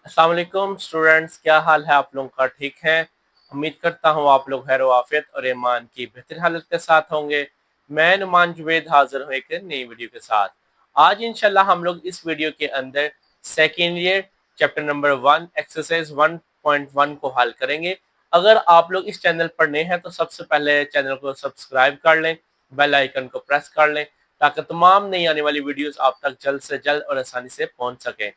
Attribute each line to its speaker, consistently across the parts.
Speaker 1: अस्सलाम वालेकुम स्टूडेंट्स, क्या हाल है आप लोगों का? ठीक है। उम्मीद करता हूँ आप लोग खैर आफियत और ईमान की बेहतर हालत के साथ होंगे। मैं नुमान जुवेद हाजिर हूँ एक नई वीडियो के साथ। आज इंशाल्लाह हम लोग इस वीडियो के अंदर second year chapter number 1 exercise 1.1 को हल करेंगे। अगर आप लोग इस चैनल पर नए हैं तो सबसे पहले चैनल को सब्सक्राइब कर लें, बेल आइकन को प्रेस कर लें ताकि तमाम नई आने वाली वीडियोस आप तक जल्द से जल्द और आसानी से पहुंच सके।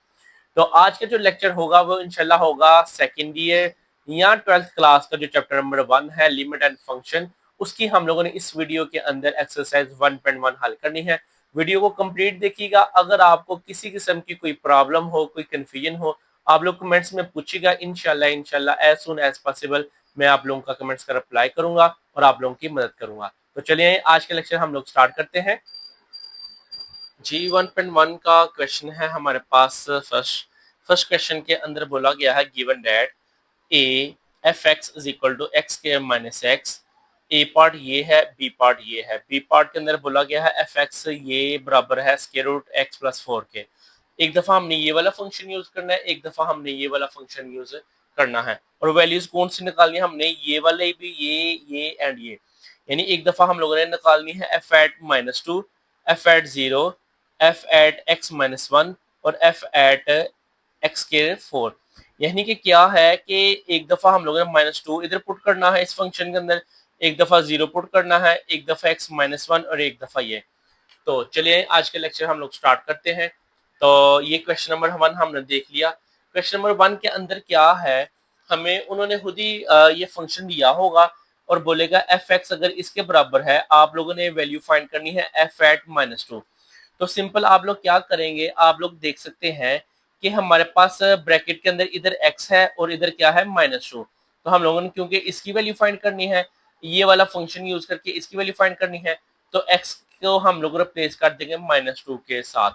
Speaker 1: तो आज का जो लेक्चर होगा वो इंशाल्लाह होगा सेकेंड ईयर या 12th क्लास का जो चैप्टर नंबर 1 है लिमिट एंड फंक्शन, उसकी हम लोगों ने इस वीडियो के अंदर एक्सरसाइज 1.1 हल करनी है। वीडियो को कंप्लीट देखिएगा। अगर आपको किसी किस्म की कोई प्रॉब्लम हो, कोई कंफ्यूजन हो, आप लोग कमेंट्स में पूछिएगा। इंशाल्लाह इंशाल्लाह एज सुन एज पॉसिबल मैं आप लोगों का कमेंट्स का रिप्लाई करूंगा और आप लोगों की मदद करूंगा। तो चलिए आज का लेक्चर हम लोग स्टार्ट करते हैं। जी 1.1 का क्वेश्चन है हमारे पास। फर्स्ट क्वेश्चन के अंदर बोला गया है given that A F X is equal to X के माइनस एक्स। ए पार्ट ये है, बी पार्ट ये है। बी पार्ट के अंदर बोला गया है एफ एक्स ये बराबर है स्क्वायर रूट एक्स प्लस 4 के। एक दफा हमने ये वाला फंक्शन यूज करना है, एक दफा हमने ये वाला फंक्शन यूज करना है। और वैल्यूज कौन सी निकालनी है हमने? ये वाले भी, ये एंड ये। यानी एक दफा हम लोगों ने निकालनी है F at -2, F at 0, F at X -1 और एफ एट एक्स के 4। यानी कि क्या है कि एक दफा हम लोगों ने -2 इधर पुट करना है इस फंक्शन के अंदर, एक दफा 0 पुट करना है, एक दफा एक्स -1 और एक दफा ये। तो चलिए आज के लेक्चर हम लोग स्टार्ट करते हैं। तो ये क्वेश्चन नंबर 1 हमने देख लिया। क्वेश्चन नंबर 1 के अंदर क्या है, हमें उन्होंने खुद ही ये फंक्शन दिया होगा और बोलेगा एफ एक्स अगर इसके बराबर है, आप लोगों ने वैल्यू फाइंड करनी है एफ एट -2। तो सिंपल आप लोग क्या करेंगे, आप लोग देख सकते हैं कि हमारे पास ब्रैकेट के अंदर इधर x है और इधर क्या है -2। तो हम लोगों ने क्योंकि इसकी वैल्यू फाइंड करनी है, ये वाला फंक्शन यूज करके इसकी वैल्यू फाइंड करनी है, तो x को हम लोग रिप्लेस कर देंगे -2 के साथ।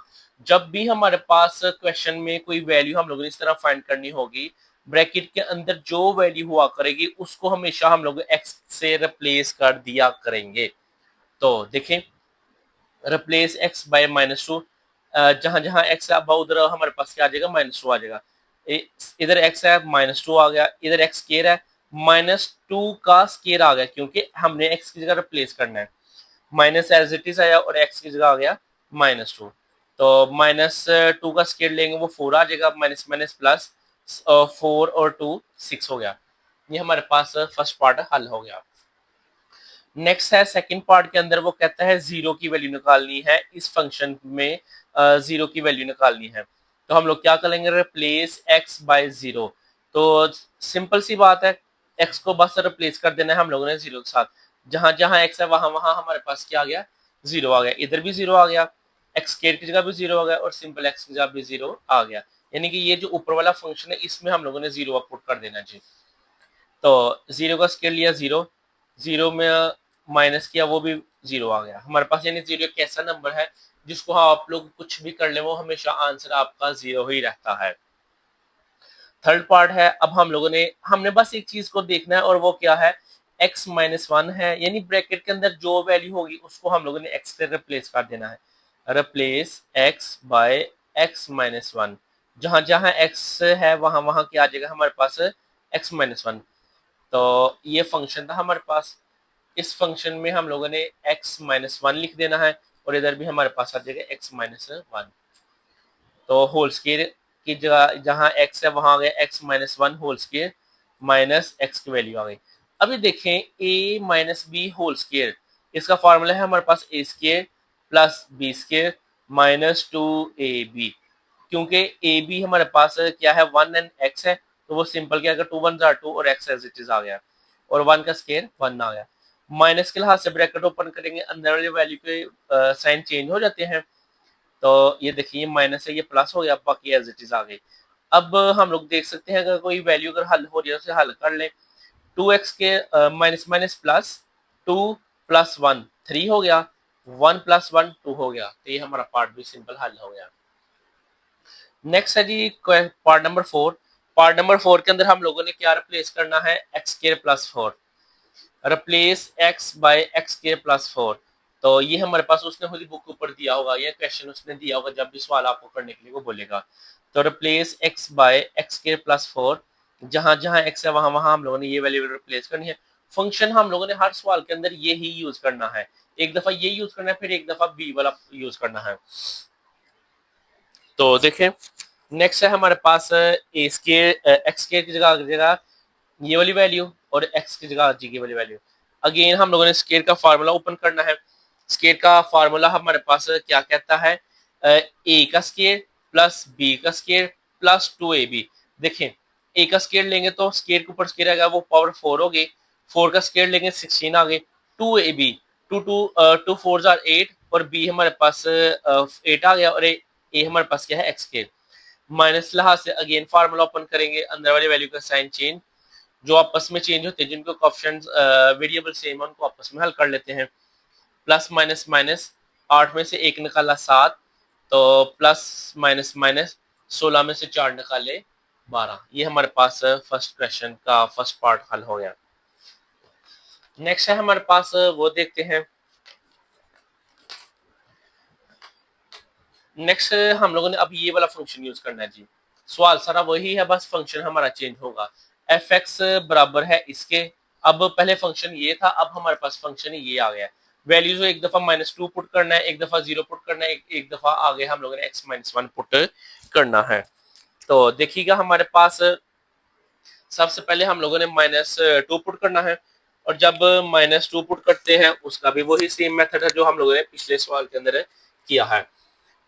Speaker 1: जब भी हमारे पास क्वेश्चन में कोई वैल्यू हम लोगों ने इस तरह फाइंड करनी होगी, ब्रैकेट के अंदर जो वैल्यू हुआ करेगी उसको हमेशा हम लोग x से रिप्लेस कर दिया करेंगे। तो देखें, रिप्लेस एक्स बाय -2, जहां जहां एक्स है अब उधर हमारे पास क्या आ जाएगा, -2 आ जाएगा। इधर एक्स है -2 आ गया, इधर एक्स स्केयर है -2 का स्केयर आ गया क्योंकि हमने एक्स की जगह रिप्लेस करना है। माइनस एज इट इज आया और एक्स की जगह आ गया -2। तो -2 का स्केयर लेंगे वो 4 आ जाएगा, माइनस माइनस प्लस 4 और 2 6 हो गया। ये हमारे पास फर्स्ट पार्ट हल हो गया। नेक्स्ट है सेकंड पार्ट के अंदर, वो कहता है जीरो की वैल्यू निकालनी है इस फंक्शन में, जीरो की वैल्यू निकालनी है। तो हम लोग क्या करेंगे, रिप्लेस एक्स बाय जीरो। तो सिंपल सी बात है, एक्स को बस रिप्लेस कर देना है हम लोगों ने जीरो के साथ। जहां जहां एक्स है वहां वहां हमारे पास क्या आ गया, जीरो आ गया। इधर भी जीरो आ गया, एक्स स्क्वायर की जगह भी जीरो आ गया और सिंपल एक्स की जगह भी जीरो आ गया। यानी कि ये जो ऊपर वाला फंक्शन है इसमें हम लोगों ने जीरो पुट कर देना जी। तो जीरो का स्केयर लिया जीरो, जीरो में माइनस किया वो भी जीरो आ गया हमारे पास। यानी जीरो एक ऐसा नंबर है जिसको आप लोग कुछ भी कर ले वो हमेशा आंसर आपका जीरो ही रहता है। थर्ड पार्ट है, अब हम लोगों ने हमने बस एक चीज को देखना है और वो क्या है, x -1 है। यानी ब्रैकेट के अंदर जो वैल्यू होगी उसको हम लोगों ने x से रिप्लेस कर देना है। Replace x by x -1। जहां जहां x है वहां वहां क्या आ जाएगा हमारे पास, x -1। तो ये फंक्शन था हमारे पास। इस फंक्शन में हम लोगों ने x -1 लिख देना है और इधर भी हमारे पास आ जाएगा x -1। तो होल स्केयर की जगह जहां x है वहां आ गया x -1 whole square minus x की वैल्यू आ गई। अभी देखें a minus B whole square, इसका फॉर्मूला है हमारे पास a square plus B square -2ab। क्योंकि ए बी हमारे पास क्या है, 1 एंड x है, तो वो सिंपल क्या अगर 2 1 2 और x एज इट इज आ गया और 1 का स्केयर 1 आ गया। माइनस के लिहाज से ब्रैकेट ओपन करेंगे, अंदर वाले वैल्यू के साइन चेंज हो जाते हैं। तो ये देखिए माइनस है, ये प्लस हो गया, बाकी एज इट इज आ गई। अब हम लोग देख सकते हैं अगर कोई वैल्यू अगर हल हो रही है उसे हल कर लें। 2x के माइनस माइनस प्लस 2 प्लस 1 3 हो गया, 1 प्लस 1 2 हो गया। तो ये हमारा पार्ट भी सिंपल हल हो गया। नेक्स्ट है जी पार्ट नंबर 4। पार्ट नंबर 4 के अंदर हम लोगों ने क्या रिप्लेस करना है, X square plus 4। Replace X by X square plus 4। तो ये हमारे पास उसने खुद बुक ऊपर दिया होगा, ये क्वेश्चन उसने दिया होगा जब भी सवाल आपको करने के लिए वो बोलेगा। तो replace x by X square plus 4, जहां जहां x है वहां वहां हम लोगों ने ये वैल्यू रिप्लेस करनी है। फंक्शन हम लोगों ने हर सवाल के अंदर ये ही यूज करना है, एक दफा ये यूज करना है फिर एक दफा बी वाला यूज करना है। तो देखें नेक्स्ट है हमारे पास ए स्क्वायर एक्स स्क्वायर की जगह ये वाली वैल्यू और x की जगह g की वाली वैल्यू। अगेन हम लोगों ने स्क्वायर का फार्मूला ओपन करना है। स्क्वायर का फार्मूला हमारे पास क्या कहता है, a का स्क्वायर प्लस b का स्क्वायर प्लस 2ab। देखें a का स्क्वायर लेंगे तो स्क्वायर के ऊपर स्क्वायर आएगा वो पावर 4 हो गई, 4 का स्क्वायर लेंगे 16 आ गए, 2ab, 2 4 आर 8 और b हमारे पास 8 आ गया और a हमारे पास क्या है एक्स स्क्वायर। माइनस लिहाज से अगेन फार्मूला ओपन करेंगे, अंदर वाली वैल्यू का साइन चेंज, जो आपस में चेंज होते हैं जिनको कोएफिशिएंट्स वेरिएबल सेम है उनको आपस में हल कर लेते हैं। प्लस माइनस माइनस 8 में से 1 निकाला 7, तो प्लस माइनस माइनस 16 में से 4 निकाले 12। ये हमारे पास फर्स्ट क्वेश्चन का फर्स्ट पार्ट हल हो गया। नेक्स्ट है हमारे पास वो देखते हैं। नेक्स्ट हम लोगों ने अब ये वाला फंक्शन यूज करना है जी। सवाल सारा वही है, बस फंक्शन हमारा चेंज होगा। एफ एक्स बराबर है इसके, अब पहले फंक्शन ये था, अब हमारे पास फंक्शन ये आ गया है। वैल्यूज एक दफा -2 पुट करना है, एक दफा 0 पुट करना है, एक दफा आगे हम लोगों ने x-1 पुट करना है। तो देखिएगा हमारे पास सबसे पहले हम लोगों ने -2 पुट करना है, और जब -2 पुट करते हैं उसका भी वही सेम मेथड है जो हम लोगों ने पिछले सवाल के अंदर किया है।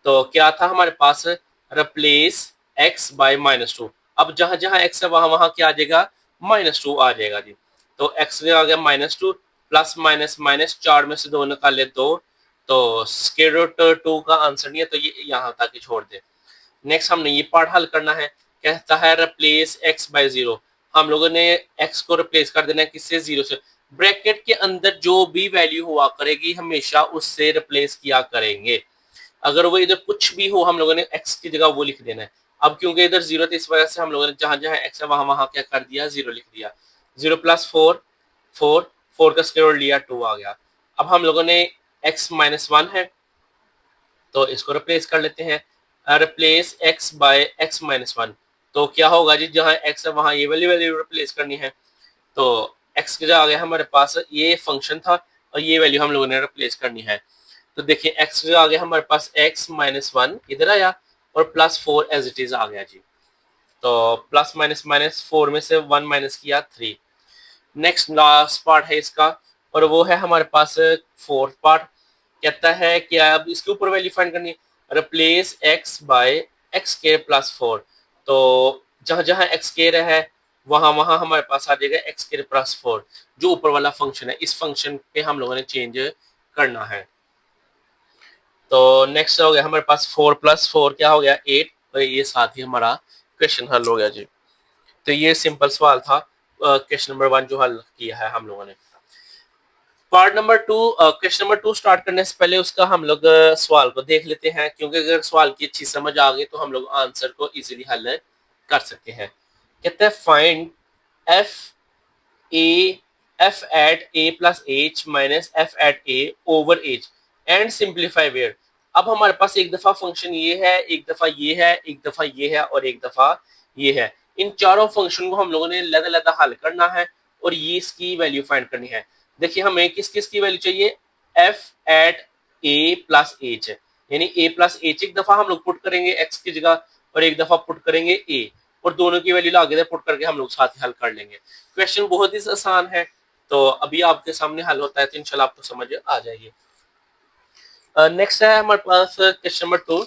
Speaker 1: तो क्या था हमारे पास, रिप्लेस x बाय -2। अब जहां जहां x है वहां वहां क्या आ जाएगा, -2 आ जाएगा जी। तो x आ गया -2, प्लस माइनस माइनस 4 में से 2 निकाले 2, तो स्क्वायर रूट 2 का आंसर नहीं है, तो ये यहाँ तक ही छोड़ दे। नेक्स्ट हमने ये पार्ट हल करना है, कहता है रिप्लेस x बाय 0। हम लोगों ने x को रिप्लेस कर देना है किससे, 0 से। ब्रैकेट के अंदर जो भी वैल्यू हुआ करेगी हमेशा उससे रिप्लेस किया करेंगे। अगर वो इधर कुछ भी हो हम लोगों ने x की जगह वो लिख देना है। अब क्योंकि इधर 0 थी इस वजह से हम लोगों ने जहां जहां x है वहां वहां क्या कर दिया, 0 लिख दिया। 0 प्लस 4 4, 4 का स्क्वायर लिया 2 आ गया। अब हम लोगों ने x-1 है तो इसको रिप्लेस कर लेते हैं, रिप्लेस x बाय x-1। तो क्या होगा जी, जहां x है वहां ये वाली वैल्यू रिप्लेस करनी है। तो x की जगह आ गया हमारे पास ये फंक्शन था और ये वैल्यू हम लोगों ने रिप्लेस करनी है। तो देखिए x की जगह आ गया हमारे पास x-1 इधर आया और प्लस 4 एज इट इज आ गया जी। तो प्लस माइनस माइनस 4 में से 1 माइनस किया 3। नेक्स्ट लास्ट पार्ट है इसका, और वो है हमारे पास फोर्थ पार्ट। कहता है कि अब इसके ऊपर वैल्यू फाइंड करनी है, replace x by X square plus 4। तो जहां जहां एक्स स्क्वायर है वहां वहां हमारे पास आ जाएगा एक्स स्क्वायर प्लस 4, जो ऊपर वाला फंक्शन है। इस फंक्शन पे हम लोगों ने चेंज करना है। तो नेक्स्ट हो गया हमारे पास 4 प्लस 4 क्या हो गया 8, और ये साथ ही हमारा क्वेश्चन हल हो गया जी। तो ये सिंपल सवाल था क्वेश्चन नंबर 1 जो हल किया है हम लोगों ने। Part number 2, question number 2 start करने से पहले उसका हम लोग सवाल को देख लेते हैं, क्योंकि अगर सवाल की अच्छी समझ आ गई तो हम लोग आंसर को इजीली हल कर सकते हैं। कहते हैं find F A F at A plus H minus F at A over H and simplify where. अब हमारे पास एक दफा फंक्शन ये है, एक दफा ये है, एक दफा ये है और एक दफा ये है। इन चारों फंक्शन को हम लोगों ने लदा हल करना है और ये इसकी वैल्यू फाइंड करनी है। देखिए हमें किस किस की वैल्यू चाहिए, F at A plus H, यानी ए प्लस एच एक दफा हम लोग पुट करेंगे एक्स की जगह और एक दफा पुट करेंगे ए, और दोनों की वैल्यू आगे पुट करके हम लोग साथ ही हल कर लेंगे। क्वेश्चन बहुत ही आसान है, तो अभी आपके सामने हल होता है तो इंशाल्लाह आपको समझ आ जाएगी। नेक्स्ट है हमारे पास क्वेश्चन नंबर 2।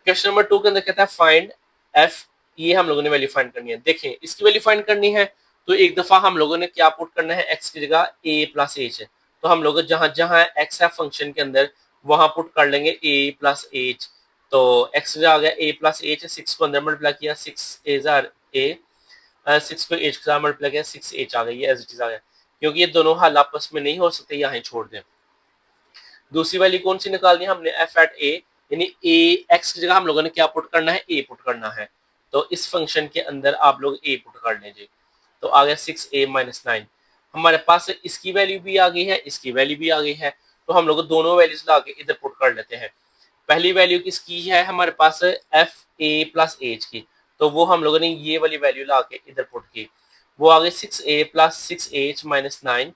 Speaker 1: क्वेश्चन नंबर 2 के अंदर कहता है फाइंड एफ, ये हम लोगों ने वैल्यू फाइंड करनी है। देखें इसकी वैल्यू फाइंड करनी है तो एक दफा हम लोगों ने क्या पुट करना है, एक्स की जगह ए प्लस एच है, तो हम लोग जहां जहां एक्स है फंक्शन के अंदर वहां पुट कर लेंगे ए प्लस एच। तो एक्स आ गया ए प्लस एच, 6 को अंदर मल्टीप्लाई किया 6 ए, 6 को एच के साथ मल्टीप्लाई किया 6 एच आ गई, एज इट इज आ गया। क्योंकि ये दोनों हल आपस में नहीं हो सकते, यहाँ छोड़ दें। दूसरी वैल्यू कौन सी निकालनी है हमने, एफ एट ए, यानी ए एक्स की जगह हम लोगों ने क्या पुट करना है, ए पुट करना है। तो इस फंक्शन के अंदर आप लोग ए पुट कर लीजिए, तो आ गया 6a-9। हमारे पास इसकी वैल्यू भी आ गई है, इसकी वैल्यू भी आ गई है, तो हम लोग दोनों वैल्यूज ला के इधर पुट कर लेते हैं। पहली वैल्यू किसकी है हमारे पास एफ ए प्लस एच की, तो वो हम लोगों ने ये वाली वैल्यू ला के इधर पुट की, वो आ गई 6a प्लस 6h माइनस 9।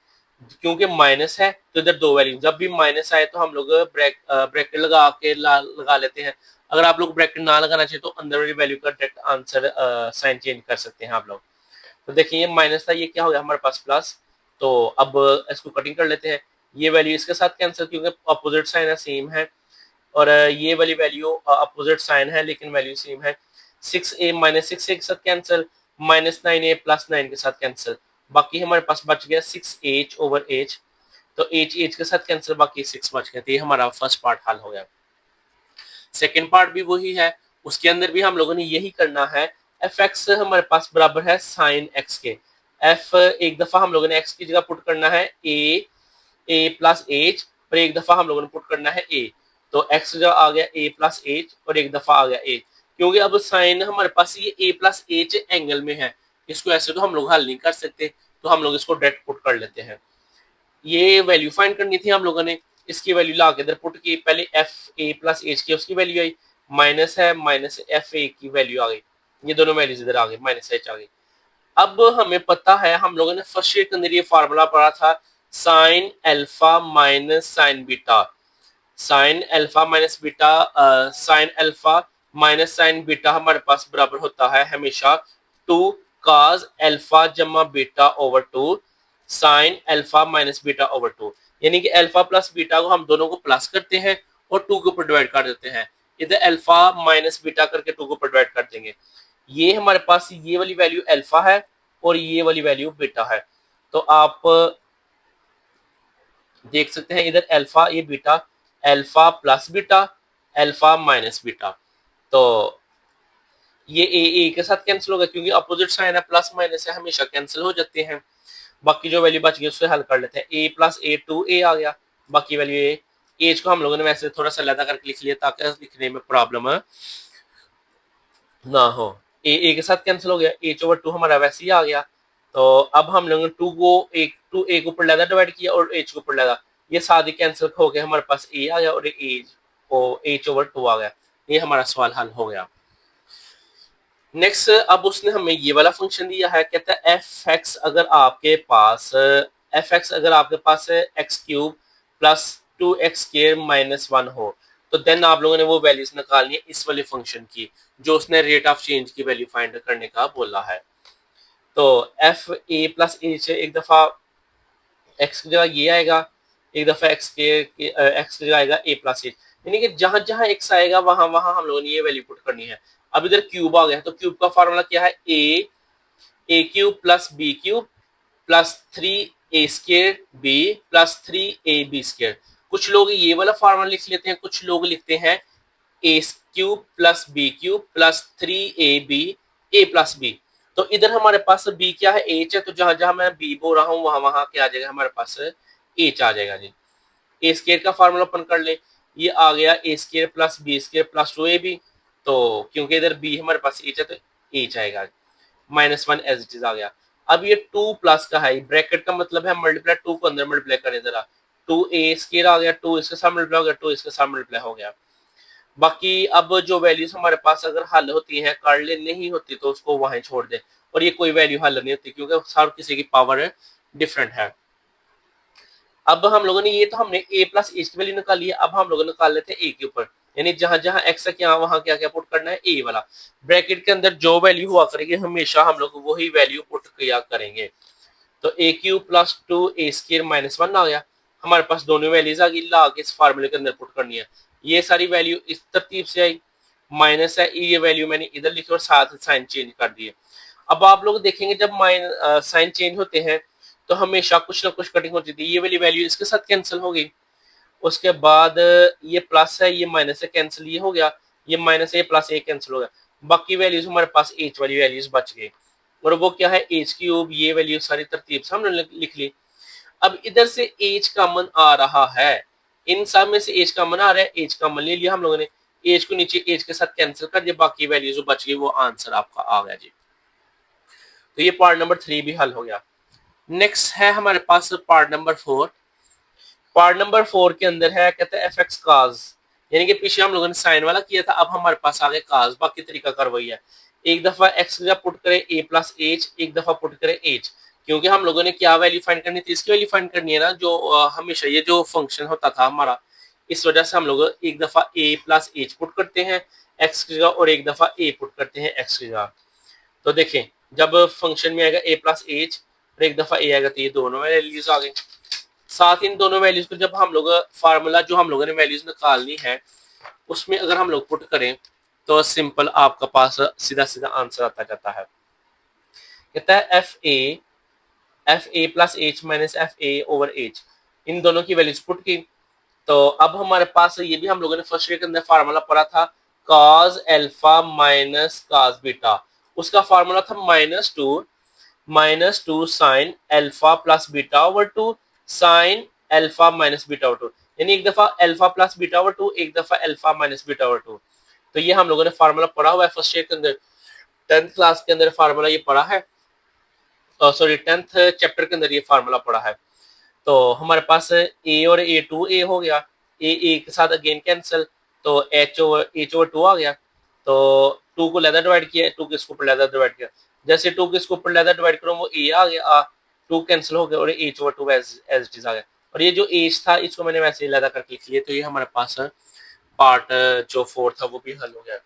Speaker 1: क्योंकि माइनस है तो इधर दो वैल्यू, जब भी माइनस आए तो हम लोग ब्रैकेट लगा के लगा लेते हैं। अगर आप लोग ब्रैकेट ना लगाना चाहिए तो अंदर वाली वैल्यू का डायरेक्ट आंसर साइन चेंज कर सकते हैं आप लोग। तो देखिए ये माइनस था, ये क्या हो गया हमारे पास प्लस। तो अब इसको कटिंग कर लेते हैं, ये वैल्यू इसके साथ कैंसिल क्योंकि अपोजिट साइन है सेम है, और ये वाली वैल्यू अपोजिट साइन है लेकिन वैल्यू सेम है। 6a माइनस 6a के साथ कैंसिल, माइनस 9a प्लस 9 के साथ कैंसिल, बाकी हमारे पास बच गया 6h ओवर h, तो h के साथ कैंसिल, बाकी 6 बच गया। तो ये हमारा फर्स्ट पार्ट हल हो गया। सेकेंड पार्ट भी वही है, उसके अंदर भी हम लोगों ने यही करना है। एफ एक्स हमारे पास बराबर है साइन एक्स के, एफ एक दफा हम लोगों ने एक्स की जगह पुट करना है ए प्लस एच, और एक दफा हम लोगों ने पुट करना है ए, तो एक्स जो आ गया ए प्लस एच और एक दफा आ गया ए। क्योंकि अब साइन हमारे पास ये ए प्लस एच एंगल में है, इसको ऐसे तो हम लोग हल नहीं कर सकते, तो हम लोग इसको डायरेक्ट पुट कर लेते हैं। ये वैल्यू फाइंड करनी थी हम लोगों ने, इसकी वैल्यू ला के इधर पुट की, पहले एफ ए प्लस एच की उसकी वैल्यू आई, माइनस है माइनस एफ ए की वैल्यू आ गई, ये दोनों वैल्यूज इधर आ गई, माइनस एच आ गई। अब हमें पता है हम लोगों ने फर्स्ट ईयर के अंदर ये फार्मूला पढ़ा था, sign alpha minus sign beta, sign alpha minus beta, sign alpha minus sign beta हमारे पास बराबर होता है हमेशा 2 cos अल्फा जमा beta over 2 sign alpha minus beta over 2, यानी कि अल्फा प्लस बीटा को हम दोनों को प्लस करते हैं और 2 के ऊपर डिवाइड कर देते हैं, इधर अल्फा माइनस बीटा करके 2 के ऊपर डिवाइड कर देंगे। ये हमारे पास ये वाली वैल्यू अल्फा है और ये वाली वैल्यू बीटा है, तो आप देख सकते हैं इधर अल्फा ये beta, alpha plus beta, alpha minus beta, तो ये ए के साथ कैंसिल होगा क्योंकि अपोजिट साइन है, प्लस माइनस है हमेशा कैंसिल हो जाते हैं। बाकी जो वैल्यू बच गई उससे हल कर लेते हैं, ए प्लस ए 2a आ गया, बाकी वैल्यू ए, एज को हम लोगों ने वैसे थोड़ा सा अलग करके लिख लिया ताकि लिखने में प्रॉब्लम ना हो। ए के साथ कैंसिल हो गया, एच ओवर 2 हमारा वैसे ही आ गया, तो अब हम लोगों ने 2 को एक 2 ए के ऊपर लगा डिवाइड किया और एच के ऊपर लगा, ये साथ ही कैंसिल हो गया, हमारे पास ए आ गया और एच ओवर 2 आ गया, ये हमारा सवाल हल हो गया। नेक्स्ट अब उसने हमें ये वाला फंक्शन दिया है, कहता है एफ एक्स अगर आपके पास x cube plus 2x square minus 1 हो, तो देन आप लोगों ने वो वैल्यूज निकालनी है इस वाले फंक्शन की जो उसने रेट ऑफ चेंज की वैल्यू फाइंड करने का बोला है। तो एफ ए प्लस एच एक दफा एक्स की जगह ये आएगा, एक दफा एक्स की जगह आएगा ए प्लस एच, यानी कि जहां जहां एक्स आएगा वहां वहां हम लोगों ने ये वैल्यू पुट करनी है। अब इधर क्यूब आ गया, तो क्यूब का फॉर्मूला क्या है, a cube plus b cube plus 3a square b plus 3ab square. कुछ लोग ये वाला फॉर्मूला लिख लेते हैं, कुछ लोग लिखते हैं a cube plus b cube plus 3ab a plus b. तो इधर हमारे पास b क्या है, h है, तो जहां जहां मैं b बोल रहा हूं वहां वहां क्या आ जाएगा, हमारे पास h आ जाएगा जी। ए स्क्वायर का फार्मूला अपन कर ले, ये आ गया a square plus B square plus 2ab, तो क्योंकि इधर b हमारे पास h है तो h आएगा, -1 एज इट इज आ गया। अब ये 2 प्लस का है, ब्रैकेट का मतलब है मल्टीप्लाई, 2 को अंदर मल्टीप्लाई करें जरा, 2a स्क्वायर आ गया, 2 इसके साथ मल्टीप्लाई हो गया, 2 इसके साथ मल्टीप्लाई हो गया। बाकी अब जो वैल्यूज हमारे पास अगर हल होती है कर ले, नहीं होती तो उसको वहां छोड़ दे, और ये कोई वैल्यू हल नहीं होती क्योंकि हर किसी की पावर डिफरेंट है। अब हम लोगों ने ये तो हमने a प्लस एच की वैल्यू निकाली है, अब हम लोगों ने निकाल लेते हैं a के ऊपर, यानी जहां जहां x है क्या वहां क्या क्या पुट करना है, a वाला। ब्रैकेट के अंदर जो वैल्यू हुआ करेगी हमेशा हम लोग वही वैल्यू पुट किया करेंगे। तो a cube plus 2a square minus 1 आ गया, हमारे पास दोनों वैल्यूज आ गई, ला के इस फार्मूले के अंदर पुट करनी है। ये सारी वैल्यू इस तरतीब से आई, माइनस है, ये वैल्यू मैंने इधर लिखी और साथ साइन चेंज कर दिए। अब आप लोग देखेंगे जब साइन चेंज होते हैं तो हमेशा कुछ ना कुछ कटिंग होती थी, ये वाली वैल्यू इसके साथ कैंसिल हो गई, उसके बाद ये प्लस है ये माइनस है कैंसिल, ये हो गया, ये माइनस ए प्लस ए कैंसिल हो गया, बाकी वैल्यूज हमारे पास एच वाली वैल्यूज बच गई, और वो क्या है एच क्यूब, ये वैल्यू सारी तरतीब से हमने लिख ली। अब इधर से एच कॉमन आ रहा है, इन सब में से एच कॉमन आ रहा है, एच कॉमन ले लिया हम लोगों ने, एच को नीचे एच के साथ कैंसिल कर दिया, बाकी वैल्यूज जो बच गई वो आंसर आपका आ गया जी। तो ये पार्ट नंबर 3 भी हल हो गया। नेक्स्ट है हमारे पास पार्ट नंबर 4। पार्ट नंबर 4 के अंदर है, कहते हैं एफ एक्स काज, यानी कि पीछे हम लोगों ने साइन वाला किया था, अब हमारे पास आ गया काज। बाकी तरीका कर वही है, एक दफा एक्स की जगह पुट करें a प्लस एच, एक दफा पुट करें एच, क्योंकि हम लोगों ने क्या वैल्यू फाइंड करनी थी, इसकी वैल्यू फाइंड करनी है ना, जो हमेशा ये जो फंक्शन होता था हमारा, इस वजह से हम लोग एक दफा a प्लस एच पुट करते हैं एक्स की जगह और एक दफा a पुट करते हैं एक्स की जगह। तो देखें, जब फंक्शन में आएगा a प्लस एच और एक दफा a आएगा तो ये दोनों वैल्यूज आ गई। साथ इन दोनों वैल्यूज को जब हम लोग फार्मूला जो हम लोगों ने वैल्यूज निकालनी है उसमें अगर हम लोग पुट करें तो सिंपल आपका पास सीधा सीधा आंसर आता जाता है। कहता है f a plus H minus f a over h, इन दोनों की वैल्यूज पुट की। तो अब हमारे पास ये भी हम लोगों ने फर्स्ट ईयर के अंदर फार्मूला पढ़ा था, cos alpha minus cos beta, उसका फार्मूला था minus two sine alpha plus beta over two sine alpha minus beta over two, यानी एक दफा alpha plus beta over two, एक दफा alpha minus beta over two. तो ये हम लोगों ने फार्मूला पढ़ा हुआ है फर्स्ट ईयर के अंदर, 10th क्लास के अंदर फार्मूला ये पढ़ा है, सॉरी 10th चैप्टर के अंदर ये फार्मूला पढ़ा है। तो हमारे पास ए और ए टू ए हो गया, ए के साथ अगेन कैंसिल, तो एच ओवर टू आ गया। तो टू को लेदर डिवाइड किया, टू के इसके ऊपर लेदर डिवाइड किया, जैसे टू के इसके ऊपर लेदर डिवाइड करो वो ए आ गया, टू कैंसिल हो गया और h over two as it is आ गया। और ये जो एच था इसको मैंने वैसे ही लेदर करके लिख लिया, तो ये हमारे पास पार्ट जो 4 था वो भी हल हो गया।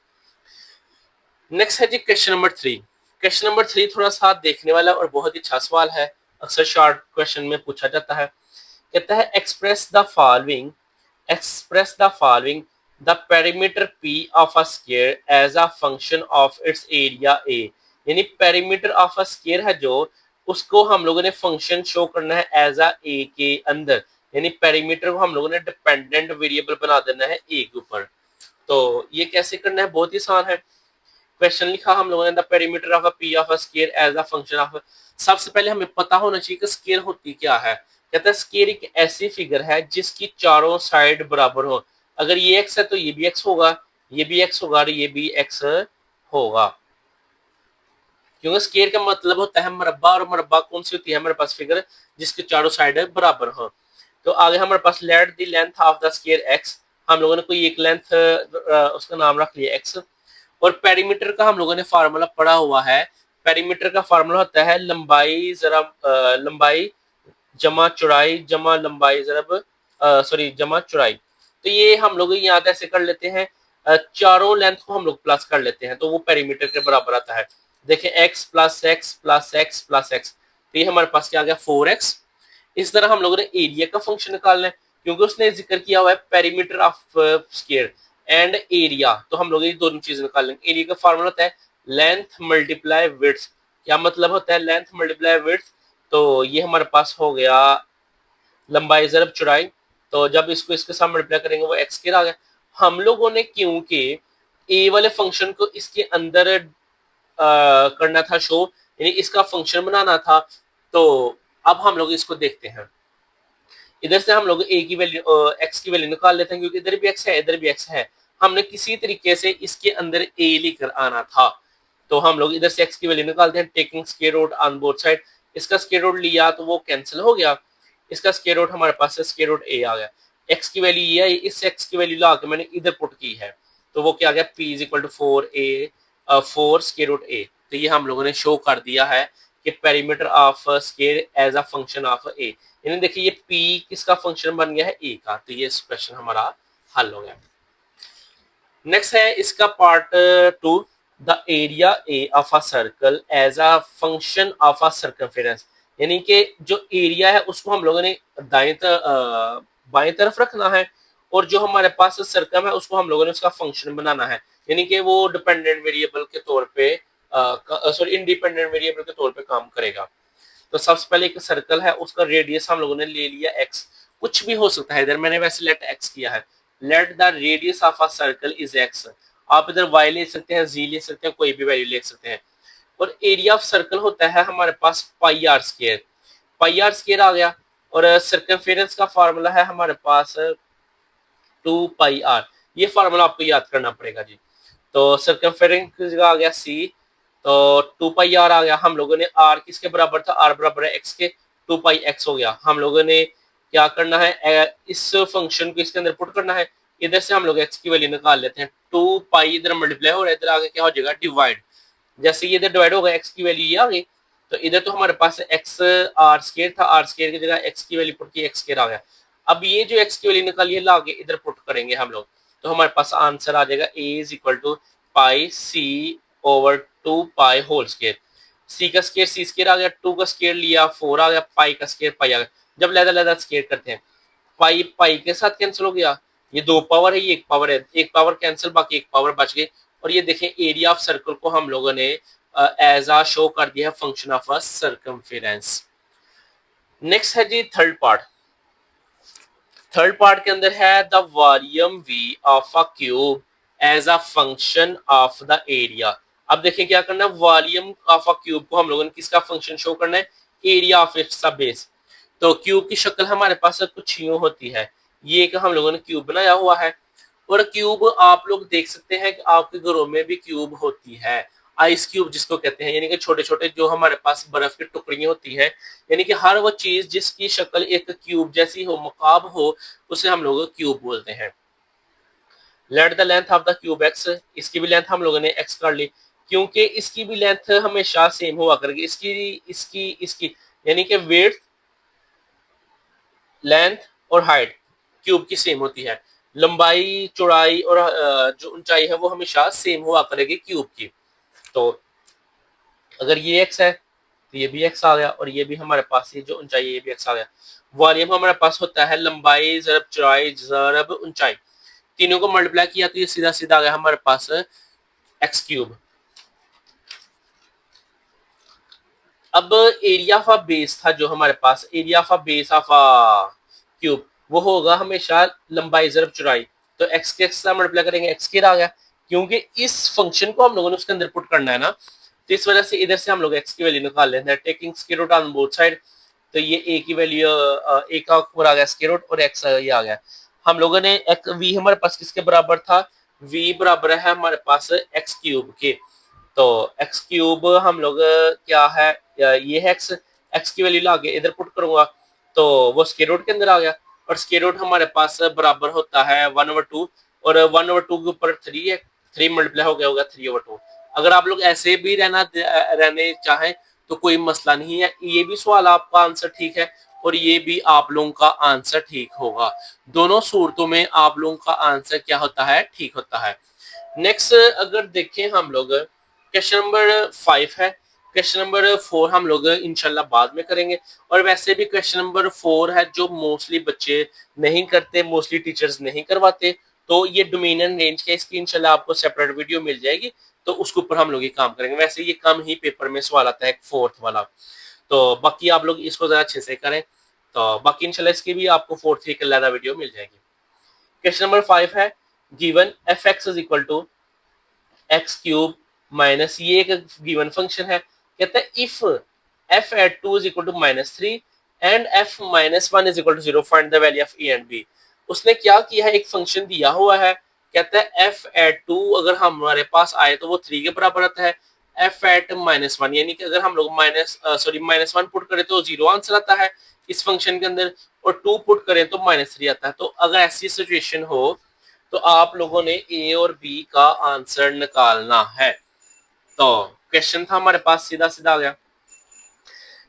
Speaker 1: नेक्स्ट है जी क्वेश्चन नंबर 3। क्वेश्चन नंबर 3 थोड़ा सा देखने वाला और बहुत ही अच्छा सवाल है, अक्सर शॉर्ट क्वेश्चन में पूछा जाता है। कहता है express the following the perimeter P of a square as a function of its area A, यानी पेरीमीटर ऑफ अ स्क्वायर है जो, उसको हम लोगों ने फंक्शन शो करना है एज अ A के अंदर, यानी पेरीमीटर को हम लोगों ने डिपेंडेंट वेरिएबल बना देना है A के ऊपर। तो ये कैसे करना है, बहुत ही आसान है। क्वेश्चन लिखा हम लोगों ने the perimeter of a P of a square as a function of, सबसे पहले हमें पता होना चाहिए कि स्क्वायर होती क्या है। कहता है स्क्वायर एक ऐसी फिगर है जिसकी चारों साइड बराबर हो, अगर ये एक्स है तो ये भी एक्स होगा, ये भी एक्स होगा और ये भी एक्स होगा, क्योंकि स्क्वायर का मतलब होता है मरब्बा, और मरब्बा कौन सी होती है हमारे पास फिगर जिसके चारों साइड बराबर हो। तो आगे हमारे पास let the length of the square x, हम लोगों ने कोई एक लेंथ उसका नाम रख लिया एक्स, और पेरीमीटर का हम लोगों ने फार्मूला पढ़ा हुआ है, पेरीमीटर का फार्मूला होता है लंबाई जरा लंबाई जमा चौड़ाई जमा लंबाई जरब सॉरी जमा चौड़ाई। तो ये हम लोग याद ऐसे कर लेते हैं, चारों लेंथ को हम लोग प्लस कर लेते हैं तो वो पेरीमीटर के बराबर आता है। देखिए x plus x plus x plus x, तो ये हमारे पास क्या आ गया 4x। इस तरह हम लोगों ने एरिया का फंक्शन निकालना है, क्योंकि उसने जिक्र किया हुआ है perimeter of square and area, तो हम लोग ये दोनों चीजें निकाल लेंगे। एरिया का फार्मूला होता है लेंथ मल्टीप्लाई विड्थ, क्या मतलब होता है लेंथ मल्टीप्लाई विड्थ, तो ये हमारे पास हो गया लंबाई जरब चौड़ाई, तो जब इसको इसके साथ मल्टीप्लाई करेंगे वो एक्स स्क्वायर आ गया। हम लोगों ने क्योंकि ए वाले फंक्शन को इसके अंदर करना था शो, यानी इसका फंक्शन बनाना था, तो अब हम लोग इसको देखते हैं। इधर से हम लोग ए की वैल्यू एक्स की वैल्यू निकाल लेते हैं, क्योंकि इधर भी एक्स है इधर भी एक्स है, हमने किसी तरीके से इसके अंदर ए लेकर आना था, तो हम लोग इधर से एक्स की वैल्यू निकालते हैं taking square root on both side. इसका स्क्वायर रूट लिया तो वो कैंसिल हो गया, इसका स्क्वायर रूट हमारे पास से स्क्वायर रूट ए आ गया। एक्स की वैल्यू ये है, इस एक्स की वैल्यू ला के मैंने इधर पुट की है, तो वो क्या आ गया P is equal to 4 square root A. तो ये हम लोगों ने शो कर दिया है कि perimeter of square as a function of A, यानी देखिए ये p किसका फंक्शन बन गया है a का, तो ये क्वेश्चन हमारा हल हो गया। नेक्स्ट है इसका part 2, the area A of a circle as a function of a circumference, यानी कि जो एरिया है उसको हम लोगों ने बाएं तरफ रखना है, और जो हमारे पास सर्कम है उसको हम लोगों ने उसका फंक्शन बनाना है, यानी कि वो डिपेंडेंट वेरिएबल के तौर पे सॉरी इंडिपेंडेंट वेरिएबल के तौर पे काम करेगा। तो सबसे पहले एक सर्कल है उसका रेडियस हम लोगों ने ले लिया x, कुछ भी हो सकता है, इधर मैंने वैसे लेट x किया है, let the radius of a circle is x, आप इधर y ले सकते हैं z ले सकते हैं कोई भी वैल्यू ले सकते हैं। और एरिया ऑफ सर्कल होता है हमारे पास पाई आर स्क्वायर आ गया, और सर्कमफेरेंस का फार्मूला है हमारे पास 2 पाई आर, ये फार्मूला आपको याद करना पड़ेगा जी। तो सर्कमफेरेंस की जगह आ गया c, तो 2 पाई आर आ गया, हम लोगों ने आर किसके बराबर था, आर बराबर है एक्स के, 2 पाई एक्स हो गया। हम लोगों ने क्या करना है इस फंक्शन को इसके अंदर पुट करना है, इधर से हम लोग एक्स की वैल्यू निकाल लेते हैं। 2 पाई इधर मल्टीप्लाई हो रहा है, इधर आगे क्या हो जाएगा डिवाइड। जैसे ये इधर डिवाइड होगा एक्स की वैल्यू ये आ गई, तो इधर तो हमारे पास एक्स आर स्केयर था, आर स्केयर की जगह एक्स की वैल्यू पुट की एक्स स्केयर आ गया। अब ये जो एक्स की वैल्यू निकाली है लाके इधर पुट करेंगे हम लोग, तो हमारे पास आंसर आ जाएगा A is equal to pi C over 2 pi whole square. C का स्केयर सी स्केयर आ गया, 2 का स्केयर लिया 4 आ गया, पाई का स्केयर पाई आ गया। जब लहदा लहदा स्केयर करते हैं, पाई पाई के साथ कैंसिल हो गया, ये 2 पावर है, ये 1 पावर है, 1 पावर कैंसिल, बाकी 1 पावर बच गई। और ये देखें एरिया ऑफ सर्कल को हम लोगों ने एज आ शो कर दिया है function of a circumference. Next है जी थर्ड पार्ट। थर्ड पार्ट के अंदर है the volume V of a cube as a function of the area. अब देखिए क्या करना है, वॉल्यूम ऑफ अ क्यूब को हम लोगों ने किसका फंक्शन शो करना है, एरिया ऑफ इट्स बेस। तो क्यूब की शक्ल हमारे पास कुछ यूं होती है, ये एक हम लोगों ने क्यूब बनाया हुआ है। और क्यूब आप लोग देख सकते हैं कि आपके घरों में भी क्यूब होती है, आइस क्यूब जिसको कहते हैं, यानी कि छोटे छोटे जो हमारे पास बर्फ की टुकड़ियां होती है, यानी कि हर वो चीज जिसकी शक्ल एक क्यूब जैसी हो, मकाब हो, उसे हम लोग क्यूब बोलते हैं। Late the length of the cube x, इसकी भी लेंथ हम लोगों ने एक्स कर ली, क्योंकि इसकी भी लेंथ हमेशा सेम हुआ करेगी, इसकी इसकी इसकी यानी कि विड्थ, लेंथ और हाइट क्यूब की सेम होती है। लंबाई, चौड़ाई और जो ऊंचाई है वो हमेशा सेम हुआ करेगी क्यूब की। तो अगर ये एक्स है तो ये भी एक्स आ गया, और ये भी हमारे पास ये जो ऊंचाई है ये भी एक्स आ गया। वॉल्यूम हमारे पास होता है लंबाई जरब चौड़ाई जरब ऊंचाई, तीनों को मल्टीप्लाई किया तो ये सीधा सीधा आ गया हमारे पास एक्स क्यूब। अब एरिया ऑफ अ बेस था जो हमारे पास, area of a base of a cube वो होगा हमेशा लंबाई जरब चौड़ाई। तो एक्स के एक्स मल्टीप्लाई करेंगे, एक्स स्क्वायर आ गया, क्योंकि इस फंक्शन को हम लोगों ने उसके अंदर पुट करना है ना, तो इस वजह से इधर से हम लोग एक्स की वैल्यू निकाल लेते हैं, taking square root on both side. तो ये ए की वैल्यू ए का ऊपर आ गया स्क्वायर रूट और एक्स ये आ गया। हम लोगों ने एक वी हमारे पास किसके बराबर था, वी बराबर है हमारे पास एक्स क्यूब के। तो एक्स क्यूब हम लोग क्या है, ये है एक्स, एक्स की वैल्यू लाके इधर पुट करूंगा तो वो स्क्वायर रूट के अंदर आ गया, और स्क्वायर रूट हमारे पास बराबर होता है 1/2, और 1/2 के ऊपर 3 है, 3 मल्टीप्लाई हो गया होगा 3/2। अगर आप लोग ऐसे भी रहने चाहें तो कोई मसला नहीं है, ये भी सवाल आपका आंसर ठीक है और ये भी आप लोगों का आंसर ठीक होगा। दोनों सूरतों में आप लोगों का आंसर क्या होता है, ठीक होता है। नेक्स्ट अगर देखें हम लोग, क्वेश्चन नंबर 5 है, क्वेश्चन नंबर 4 हम लोग इंशाल्लाह बाद में करेंगे। और वैसे भी क्वेश्चन नंबर 4 है जो मोस्टली बच्चे नहीं करते, मोस्टली टीचर्स नहीं करवाते, तो ये डोमिनियन रेंज के, इसकी इंशाल्लाह आपको सेपरेट वीडियो मिल जाएगी, तो उसके ऊपर हम लोग ये काम करेंगे। वैसे ये कम ही पेपर में सवाल आता है फोर्थ वाला, तो बाकी आप लोग इसको जरा अच्छे से करें, तो बाकी इंशाल्लाह इसकी भी आपको फोर्थ की अलग वीडियो मिल जाएगी। क्वेश्चन नंबर 5 है, given F X is equal to X cube minus, ये एक गिवन फंक्शन है, कहता है if F at 2 is equal to -3 and F -1 is equal to 0 find the value of A and B. उसने क्या किया है, एक फंक्शन दिया हुआ है, कहता है एफ एट 2 अगर हमारे पास आए तो वो 3 के बराबर आता है, एफ एट -1 यानी कि अगर हम लोग -1 पुट करें तो 0 आंसर आता है इस फंक्शन के अंदर, और 2 पुट करें तो -3 आता है। तो अगर ऐसी सिचुएशन हो तो आप लोगों ने ए और बी का आंसर निकालना है। तो क्वेश्चन था हमारे पास सीधा सीधा आ गया,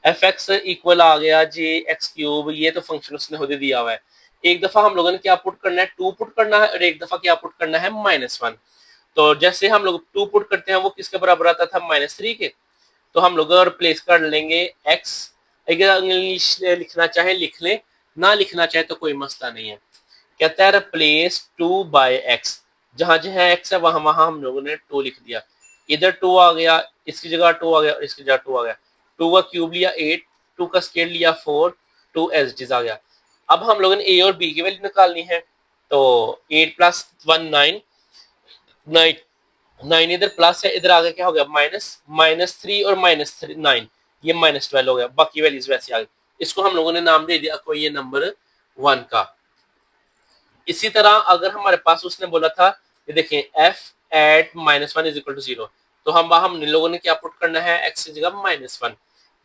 Speaker 1: एफ एक्स इक्वल आ गया जी एक्स क्यूब, ये तो फंक्शन उसने खुद दिया हुआ है। एक दफा हम लोगों ने क्या पुट करना है, 2 पुट करना है, और एक दफा क्या पुट करना है, -1। तो जैसे हम लोग 2 पुट करते हैं वो किसके बराबर आता था, -3 के। तो हम लोग रिप्लेस कर लेंगे एक्स, अगर इंग्लिश लिखना चाहे लिख लें, ना लिखना चाहे तो कोई मसला नहीं है। कहता है रिप्लेस 2 बाय एक्स, जहां जहां एक्स है वहां वहां हम लोगों ने 2 लिख दिया, इधर 2 आ गया, इसकी जगह 2 आ गया और इसकी जगह 2 आ गया। 2 का क्यूब लिया 8, 2 का स्क्वायर लिया 4, 2 एज इट इज आ गया। अब हम लोगों ने ए और बी की वैल्यू निकालनी है, तो 8 + 1 9, 9 इधर प्लस है, इधर आगे क्या हो गया -3 और -9, ये -12 हो गया, बाकी वैल्यूज वैसे आ गई। इसको हम लोगों ने नाम दे दिया कोई ये नंबर 1 का। इसी तरह अगर हमारे पास उसने बोला था, ये देखें F at -1 is equal to 0, तो हम लोगों ने क्या पुट करना है, एक्स की जगह -1,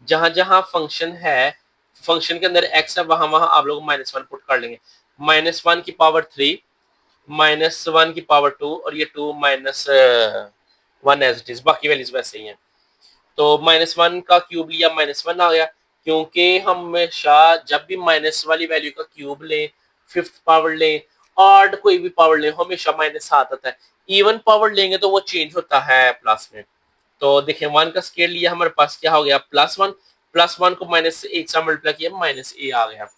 Speaker 1: जहां जहां फंक्शन है, फंक्शन के अंदर एक्स है वहां वहां आप लोग -1 पुट कर लेंगे। -1 की पावर 3 -1 की पावर 2 और ये 2 -1 एज इट इज, बाकी वैल्यूज वैसे ही हैं। तो -1 का क्यूब लिया, -1 आ गया, क्योंकि हम हमेशा जब भी माइनस वाली वैल्यू का क्यूब लें, फिफ्थ पावर लें, ऑड कोई भी पावर लें, हमेशा माइनस हाथ आता है। इवन पावर लेंगे तो वो चेंज होता है प्लस में। तो देखिए 1 का स्केयर लिया, हमारे पास क्या हो गया, +1, +1 को माइनस से 1 से मल्टीप्लाई किया, -a आ गया।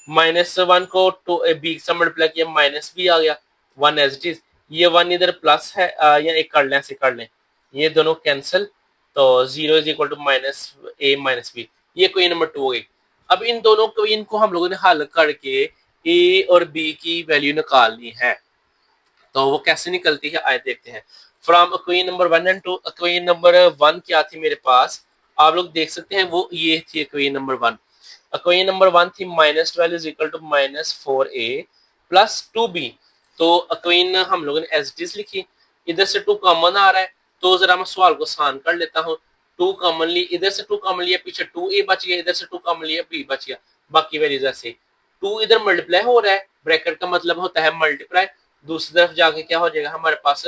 Speaker 1: -1 को b से मल्टीप्लाई किया, -b आ गया, 1 एज इट इज। ये 1 इधर प्लस है, या एक कर लें, ऐसे कर लें, ये दोनों कैंसिल, तो 0 is equal to -a -b, ये क्वेश्चन नंबर 2 हो गई। अब इन दोनों क्वेश्चन को हम लोगों ने हल करके a और b की वैल्यू निकालनी है। तो वो कैसे निकलती है आए देखते हैं। From question number 1 and 2, question number 1 क्या थी मेरे पास, आप लोग देख सकते हैं, वो ये थी क्वेश्चन नंबर 1। क्वेश्चन नंबर 1 थी -12 is equal to -4a plus 2b। तो क्वेश्चन हम लोगों ने एज इट इज लिखी, इधर से 2 कॉमन आ रहा है, तो जरा मैं सवाल को आसान कर लेता हूँ। 2 कॉमन ली, इधर से 2 कॉमन लिया, पीछे 2a बच गया, इधर से 2 कॉमन लिया, b बच गया, बाकी वैल्यूज ऐसे। 2 इधर मल्टीप्लाई हो रहा है, ब्रैकेट का मतलब होता है मल्टीप्लाई, दूसरी तरफ जाके क्या हो जाएगा हमारे पास,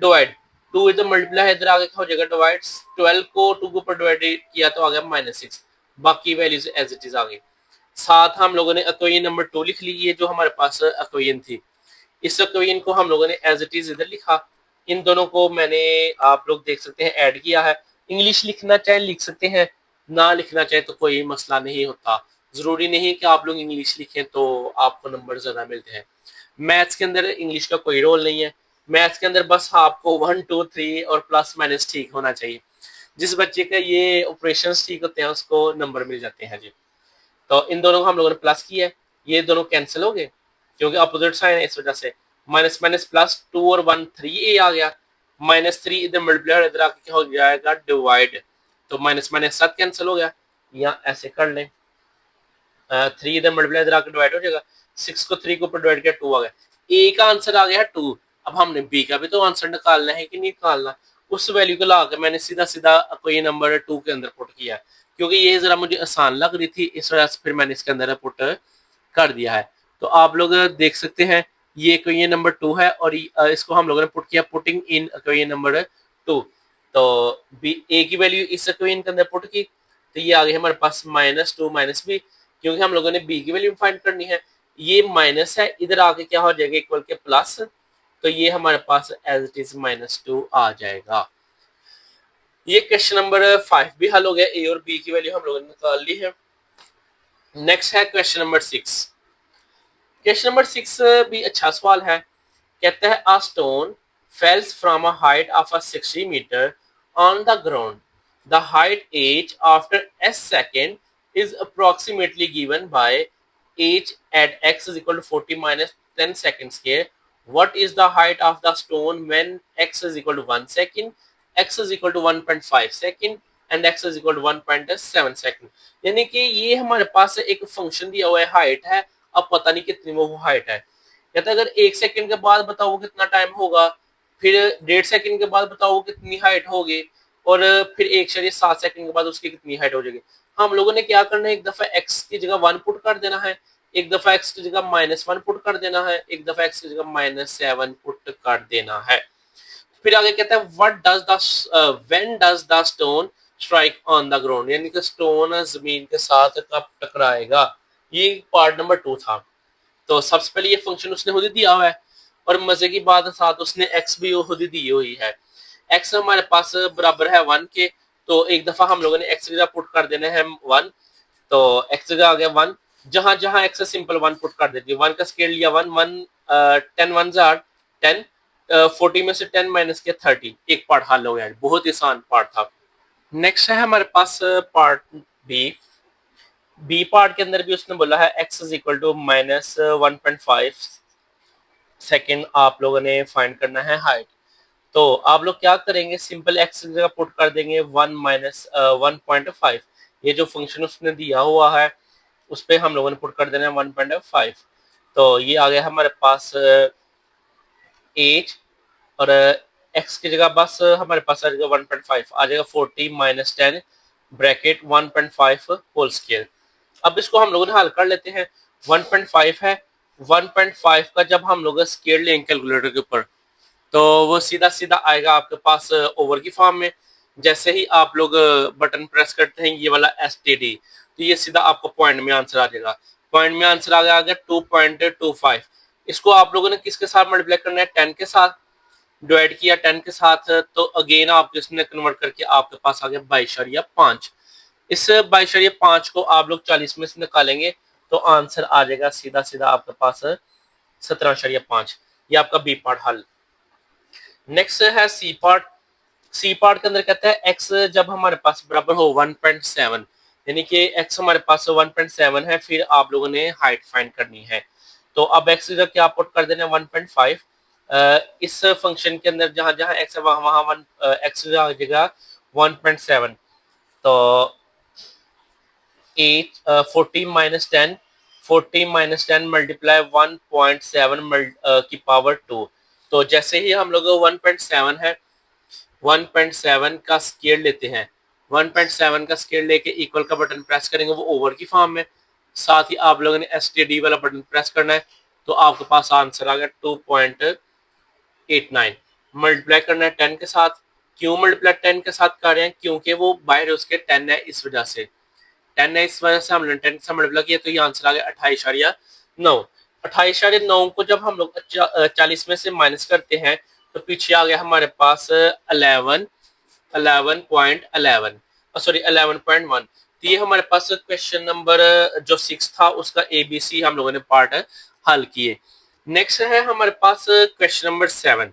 Speaker 1: डिवाइड। 2 इधर मल्टीप्लाई है, इधर आगे क्या हो जाएगा, डिवाइड। 12 को 2 के ऊपर डिवाइड किया तो आ गया -6, बाकी वैल्यूज एज इट इज आ गई। साथ हम लोगों ने इक्वेशन नंबर 2 लिख ली, ये जो हमारे पास इक्वेशन थी, इस इक्वेशन को हम लोगों ने एज इट इज इधर लिखा। इन दोनों को मैंने, आप लोग देख सकते हैं, ऐड किया है। इंग्लिश लिखना चाहे लिख सकते हैं, ना लिखना चाहे तो कोई मसला नहीं होता। जरूरी नहीं कि आप लोग इंग्लिश लिखें तो आपको नंबर ज्यादा मिलते हैं। मैथ्स के अंदर इंग्लिश का कोई रोल नहीं है। मैथ्स के अंदर बस आपको 1 2 3 और प्लस माइनस ठीक होना चाहिए। जिस बच्चे का ये ऑपरेशंस ठीक होते हैं उसको नंबर मिल जाते हैं जी। तो इन दोनों को हम लोगों ने प्लस किया है, ये दोनों कैंसिल हो गए क्योंकि अपोजिट साइन है, इस वजह से माइनस माइनस प्लस 2 और 1 3a आ गया, -3 इधर मल्टीप्लाई इधर आके क्या हो जाएगा, डिवाइड। तो माइनस माइनस साथ कैंसिल हो गया, या ऐसे कर लें, 3 इधर मल्टीप्लाई इधर आके डिवाइड हो जाएगा, 6 को 3 के ऊपर डिवाइड किया, 2 आ गया। ए का आंसर आ गया 2। अब हमने बी का भी तो आंसर निकालना है कि नहीं निकालना, उस वैल्यू को लाकर मैंने सीधा सीधा कोई नंबर 2 के अंदर पुट किया, क्योंकि ये जरा मुझे आसान लग रही थी, इस वजह से फिर मैंने इसके अंदर पुट कर दिया है। तो आप लोग देख सकते हैं, ये क्वेश्चन नंबर 2 है और इसको हम लोगों ने पुट किया, पुटिंग इन क्वेश्चन नंबर 2। तो बी ए की वैल्यू इस क्वेश्चन के अंदर पुट की, तो ये आ गई हमारे पास -2 -b, क्योंकि हम लोगों ने बी की वैल्यू फाइंड करनी है। ये माइनस है, इधर आके क्या हो जाएगा, इक्वल के प्लस, तो ये हमारे पास एज इट इज -2 आ जाएगा। ये क्वेश्चन नंबर 5 भी हल हो गया, ए और बी की वैल्यू हम लोगों ने निकाल ली है। नेक्स्ट है क्वेश्चन नंबर 6। क्वेश्चन नंबर 6 भी अच्छा सवाल है। कहता है a stone falls from a height of 60 metre on the ground, the height as after s second is approximately given by age at x is equal to 40 minus 10 seconds square. What is the height of the stone when x is equal to 1 second, x is equal to 1.5 second and x is equal to 1.7 second? यानी कि ये हमारे पास एक function दिया हुआ है, height है, अब पता नहीं कितनी वो हाइट है। कहता है अगर 1 सेकंड के बाद बताओ कितना टाइम होगा, फिर 1.5 सेकंड के बाद बताओ कितनी हाइट होगी, और फिर 1.7 सेकंड के बाद उसकी कितनी हाइट हो जाएगी। हम लोगों ने क्या करना है, एक दफा x की जगह 1 पुट कर देना है, एक दफा x की जगह -1 पुट कर देना है, एक दफा x की जगह -7 पुट कर देना है। फिर आगे कहता है what does the when does the stone strike on the ground, यानी कि स्टोन जमीन के साथ कब टकराएगा। ये पार्ट नंबर 2 था। तो सबसे पहले ये फंक्शन उसने खुद ही दिया हुआ है, और मजे की बात साथ उसने x भी खुद ही दी हुई है। x हमारे पास बराबर है 1 के, तो एक दफा हम लोगों ने x की जगह पुट कर देना है 1, तो x जगह आ गया 1, जहां जहां x है सिंपल 1 पुट कर देती है। 1 का स्केल लिया 1 1 10 1 जार 10, 40 में से 10 माइनस किया 30, एक पार्ट हल हो गया, बहुत ही आसान पार्ट था। नेक्स्ट है हमारे पास पार्ट बी। बी पार्ट के अंदर भी उसने बोला है x is equal to -1.5 second आप लोगों ने फाइंड करना है हाइट। तो आप लोग क्या करेंगे, सिंपल x की जगह पुट कर देंगे 1 माइनस 1.5, ये जो फंक्शन उसने दिया हुआ है उस पर हम लोगों ने पुट कर देना है 1.5। तो ये आ गया हमारे पास एज, और x की जगह बस हमारे पास आ जाएगा 1.5, आ जाएगा 40 माइनस 10 ब्रैकेट 1.5 होल स्केयर। अब इसको हम लोगों ने हल कर लेते हैं। 1.5 है, 1.5 का जब हम लोग स्केयर लेंगे कैलकुलेटर के ऊपर तो वो सीधा सीधा आएगा आपके पास ओवर की फॉर्म में। जैसे ही आप लोग बटन प्रेस करते हैं ये वाला STD, तो ये सीधा आपको पॉइंट में आंसर आ जाएगा। पॉइंट में आंसर आ गया 2.25। इसको आप लोगों ने किसके साथ मल्टीप्लाई करना है? 10 के साथ। डिवाइड किया 10 के साथ तो अगेन आप इसमें कन्वर्ट करके आपके पास आ गया 22.5। इस 22.5 को आप लोग 40 में से निकालेंगे तो आंसर आ जाएगा सीधा सीधा आपके पास 17.5। ये आपका बी पार्ट हल। नेक्स्ट है सी पार्ट। सी पार्ट के अंदर कहता है एक्स जब हमारे पास बराबर हो 1.7, यानी कि एक्स हमारे पास 1.7 है, फिर आप लोगों ने हाइट फाइंड करनी है। तो अब एक्स जब क्या पुट कर देना 1.5, इस फंक्शन के अंदर जहां जहां एक्स है वहां वहां एक्स आ जाएगा 1.7। तो 8 40 माइनस 10, 40 माइनस 10 मल्टीप्लाई 1.7 की पावर 2। तो जैसे ही हम लोग 1.7 है 1.7 का स्केयर लेते हैं, 1.7 का स्केयर लेके इक्वल का बटन प्रेस करेंगे वो ओवर की फॉर्म में। साथ ही आप लोगों ने STD वाला बटन प्रेस करना है तो आपके पास आंसर आ गया 2.89। मल्टीप्लाई करना है 10 के साथ। क्यों मल्टीप्लाई 10 के साथ कर रहे हैं? क्योंकि वो बाहर उसके 10 है, इस वजह से 10 है, इस वजह से हमने 10 से मल्टीप्लाई किया तो ये आंसर आ गया 28.9। 28.9 को जब हम लोग 40 में से माइनस करते हैं तो पीछे आ गया हमारे पास 11.11 सॉरी 11.1। तो ये हमारे पास क्वेश्चन नंबर जो 6 था उसका ABC हम लोगों ने पार्ट हल किए। नेक्स्ट है हमारे पास क्वेश्चन नंबर 7।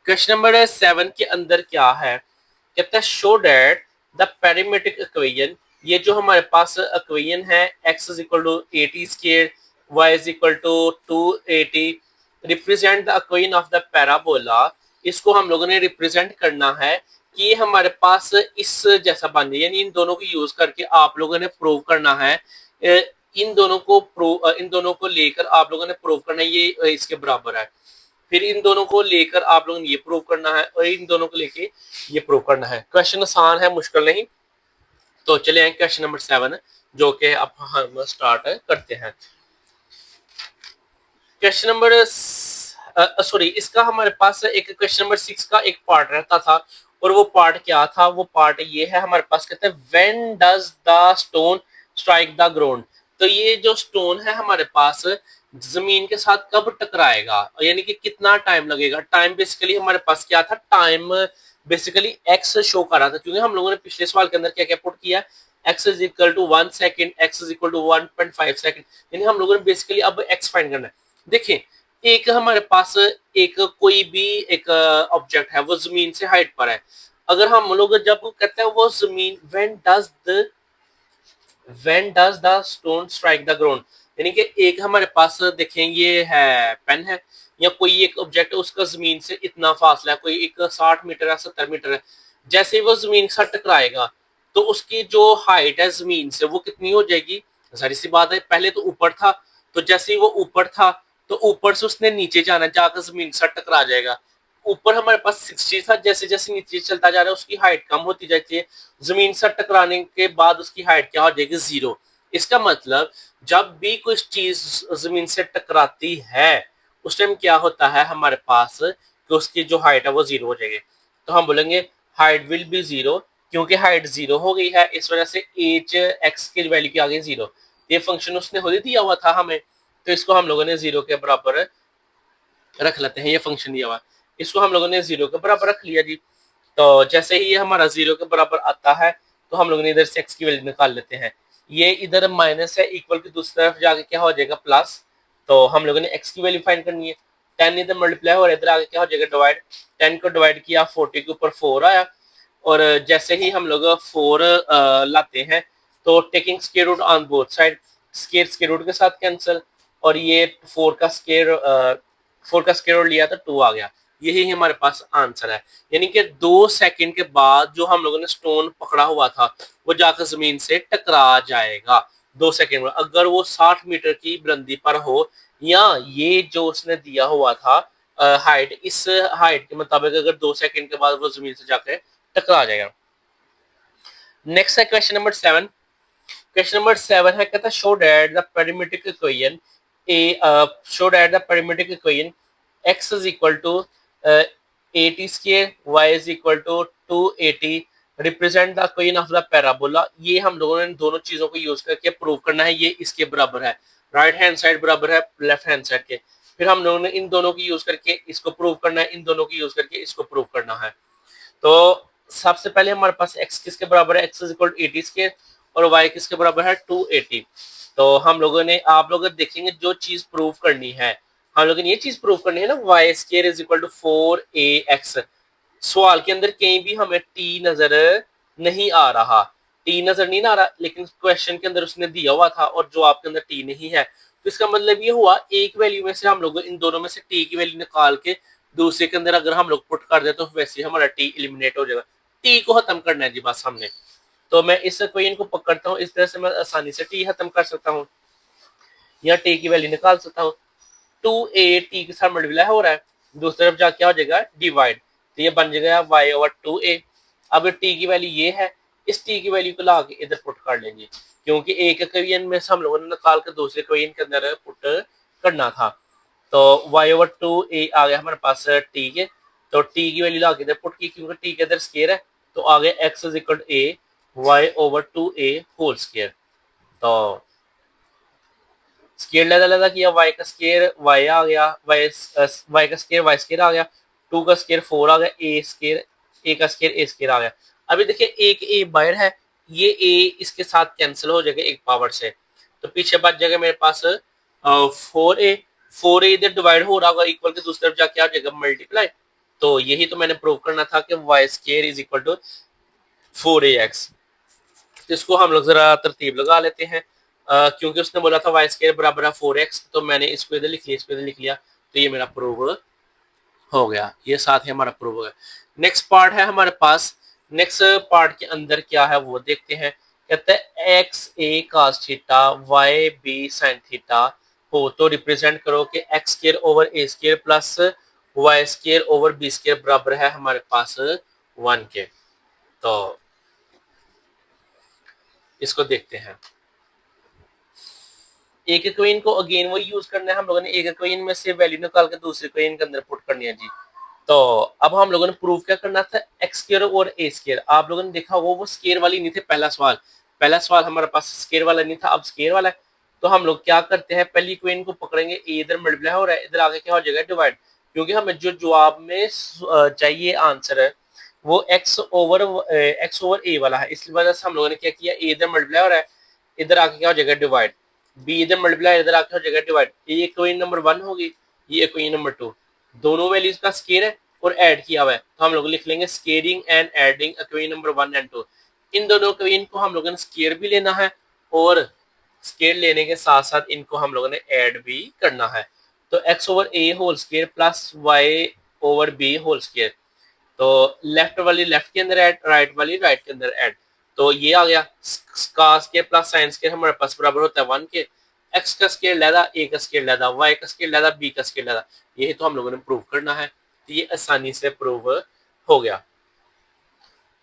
Speaker 1: क्वेश्चन नंबर 7 के अंदर क्या है? कहता है show that the parametric equation, ये जो हमारे पास इक्वेशन है x is equal to 80 square, y is equal to 280 represent the equation of the parabola. इसको हम लोगों ने रिप्रेजेंट करना है कि ये हमारे पास इस जैसा बन जाए, यानी इन दोनों को यूज करके आप लोगों ने प्रूव करना है। इन दोनों को लेकर आप लोगों ने प्रूव करना है ये इसके बराबर है। फिर इन दोनों को लेकर आप लोगों ने ये प्रूव करना है और इन दोनों को लेके ये प्रूव करना है। क्वेश्चन आसान है, मुश्किल नहीं। तो चले आए क्वेश्चन नंबर 7 जो कि अब हम स्टार्ट करते हैं। क्वेश्चन नंबर सॉरी इसका हमारे पास एक क्वेश्चन नंबर 6 का एक पार्ट रहता था और वो पार्ट क्या था? वो पार्ट ये है हमारे पास, कहते हैं when does the stone strike the ground. तो ये जो स्टोन है हमारे पास जमीन के साथ कब टकराएगा, यानी कि कितना टाइम लगेगा। टाइम बेसिकली हमारे पास क्या था? टाइम बेसिकली एक्स शो कर रहा था, क्योंकि हम लोगों ने पिछले सवाल के अंदर क्या क्या पुट किया, X is equal to 1 second, X is equal to 1.5 second, यानी हम लोगों ने बेसिकली अब एक्स फाइंड करना है। देखिए एक हमारे पास एक कोई भी एक ऑब्जेक्ट है वो जमीन से हाइट पर है। अगर हम लोग जब कहते हैं वो जमीन when does the stone strike the ground, यानी कि एक हमारे पास देखें ये है पेन है या कोई एक ऑब्जेक्ट है उसका जमीन से इतना फासला है, कोई एक 60 मीटर है 70 मीटर है। जैसे ही वो जमीन के साथ टकराएगा तो उसकी जो हाइट है जमीन से वो कितनी हो जाएगी? जाहिर सी बात है पहले तो ऊपर था, तो जैसे ही वो ऊपर था तो ऊपर से उसने नीचे जाना, जाकर जमीन से टकरा जाएगा। ऊपर हमारे पास 60 था, जैसे जैसे नीचे चलता जा रहा है उसकी हाइट कम होती जाती है। जमीन से टकराने के बाद उसकी हाइट क्या हो जाएगी? 0। इसका मतलब जब भी कोई चीज जमीन से टकराती है उस टाइम क्या होता है हमारे पास कि उसकी जो हाइट है वो 0 हो जाएगी। तो हम बोलेंगे हाइट विल बी 0, क्योंकि हाइट 0 हो गई है इस वजह से एच एक्स की वैल्यू की आ गई 0। ये फंक्शन उसने खुद ही दिया हुआ था हमें, तो इसको हम लोगों ने 0 के बराबर रख लेते हैं। ये फंक्शन दिया हुआ, इसको हम लोगों ने 0 के बराबर रख लिया जी। तो जैसे ही ये हमारा 0 के बराबर आता है तो हम लोगों ने इधर से x की वैल्यू निकाल लेते हैं। ये इधर माइनस है, इक्वल की दूसरी तरफ जाके क्या हो जाएगा? प्लस। तो हम लोगों ने x की वैल्यू फाइंड करनी है। 10 इधर मल्टीप्लाई हो रहा है, इधर आगे क्या हो जाएगा? डिवाइड। 10 को डिवाइड किया 40 के ऊपर 4 आया, और जैसे ही हम लोग 4 लाते हैं तो taking square root on both side, square root के साथ कैंसिल, और ये 4 का स्क्वायर रूट लिया तो 2 आ गया। यही हमारे पास आंसर है। यानी कि 2 सेकंड के बाद जो हम लोगों ने स्टोन पकड़ा हुआ था वो जाकर जमीन से टकरा जाएगा 2 सेकंड में, अगर वो 60 मीटर की बुलंदी पर हो, या ये जो उसने दिया हुआ था हाइट, इस हाइट के मुताबिक अगर 2 सेकंड के बाद वो जमीन से जाकर टकरा जाएगा। नेक्स्ट है क्वेश्चन नंबर 7। क्वेश्चन नंबर 7 है, कहता है show that the parametric equation show that the parametric equation x is equal to 80 square, y is equal to 280 represent the equation of the parabola. ये हम लोगों ने दोनों चीजों को यूज करके प्रूव करना है, ये इसके बराबर है, राइट हैंड साइड बराबर है लेफ्ट हैंड साइड के। फिर हम लोगों ने इन दोनों की यूज करके इसको प्रूव करना है, इन दोनों की यूज करके इसको प्रूव करना है। तो सबसे पहले हमारे पास x किसके बराबर है, x is equal to 80 square और y किसके बराबर है 280। तो हम लोगों ने, आप लोग देखेंगे जो चीज प्रूव करनी है, हम लोगों ने ये चीज प्रूव करनी है ना, y square is equal to 4ax। सवाल के अंदर कहीं भी हमें t नजर नहीं आ रहा, t नजर नहीं आ रहा, लेकिन क्वेश्चन के अंदर उसने दिया हुआ था और जो आपके अंदर t नहीं है, तो इसका मतलब ये हुआ एक वैल्यू में से हम लोग इन दोनों में से t की वैल्यू निकाल के दूसरे के अंदर अगर हम लोग पुट कर दे तो वैसे हमारा t एलिमिनेट हो जाएगा। t को खत्म करना है जी बस हमने। तो मैं इस इक्वेशन को पकड़ता हूँ, इस तरह से मैं आसानी से t खत्म कर सकता हूँ या t की वैल्यू निकाल सकता हूँ। 2a t के साथ मल्टीप्लाई हो रहा है, दूसरी तरफ जाके क्या हो जाएगा डिवाइड, तो ये बन जाएगा y ओवर 2a। अब t की वैल्यू ये है, इस t की वैल्यू को ला के इधर पुट कर लेंगे, क्योंकि एक इक्वेशन में से हम लोगों ने निकाल कर दूसरे इक्वेशन के अंदर पुट करना था। तो y ओवर 2a आ गया हमारे पास t के, तो t की वैल्यू ला के इधर पुट की, क्योंकि t के अंदर स्क्वायर है, तो आ गया x is equal to a y over 2a whole square. तो स्केयर लगा लगा किया, y का स्केयर y आ गया, y का स्केयर y स्केयर आ गया, 2 का स्केयर 4 आ गया, a स्केयर a का स्केयर a स्केयर आ गया। अभी देखिए एक a बाहर है, ये a इसके साथ कैंसिल हो जाएगा एक पावर से, तो पीछे बच जाएगा मेरे पास 4a। 4a इधर डिवाइड हो रहा होगा इक्वल के दूसरी तरफ जाके आ जाएगा मल्टीप्लाई। तो यही तो मैंने प्रूव करना था कि y square is equal to 4ax। तो इसको हम लोग जरा तरतीब लगा लेते हैं, क्योंकि उसने बोला था वाई स्क्वायर बराबर है 4x, तो मैंने इसको इधर लिख लिया, इसको इधर लिख लिया, तो ये मेरा प्रूव हो गया, ये साथ ही हमारा प्रूव हो गया। नेक्स्ट पार्ट है हमारे पास, नेक्स्ट पार्ट के अंदर क्या है वो देखते हैं। कहते हैं X A cos theta Y B sin theta हो तो रिप्रेजेंट करो कि X square over A square plus Y square over B square बराबर है हमारे पास 1 के। तो इसको देखते हैं, एक इक्वेशन को अगेन वही यूज करना है हम लोगों ने, एक इक्वेशन में से वैल्यू निकाल के दूसरे इक्वेशन के अंदर पुट करनी है जी। तो अब हम लोगों ने प्रूव क्या करना था, एक्स स्क्वायर और ए स्क्वायर। आप लोगों ने देखा होगा वो स्क्वायर वाली नहीं थे, पहला सवाल हमारे पास स्क्वायर वाला नहीं था, अब स्क्वायर वाला है। तो हम लोग क्या करते हैं, पहली इक्वेशन को पकड़ेंगे, ए इधर मल्टीप्लाई हो रहा है, इधर आगे क्या हो जाएगा डिवाइड, क्योंकि हमें जो जवाब में चाहिए आंसर है वो एक्स ओवर ए वाला है, इसलिए वजह से हम लोगों ने क्या किया, ए इधर मल्टीप्लाई हो रहा है, इधर आके क्या हो जाएगा डिवाइड, बी इधर मल्टीप्लाई इधर आके हो जाएगा डिवाइड। ये इक्वेशन नंबर 1 होगी, ये इक्वेशन नंबर 2, दोनों वैल्यूज का स्केयर है और ऐड किया हुआ है, तो हम लोग लिख लेंगे squaring and adding equation number 1 and 2। इन दोनों इक्वेशन को हम लोगों ने स्केयर भी लेना है और स्केयर लेने के साथ साथ इनको हम लोगों ने ऐड भी करना है। तो X over A whole square plus Y over B whole square, तो लेफ्ट वाली लेफ्ट के अंदर ऐड, राइट वाली राइट के अंदर ऐड, तो ये आ गया cos के प्लस sin के हमारे पास बराबर होता है 1 के, x का स्केयर लेदा, a का स्केयर लेदा, y का स्केयर लेदा, b का स्केयर लेदा, यही तो हम लोगों ने प्रूव करना है, तो ये आसानी से प्रूव हो गया।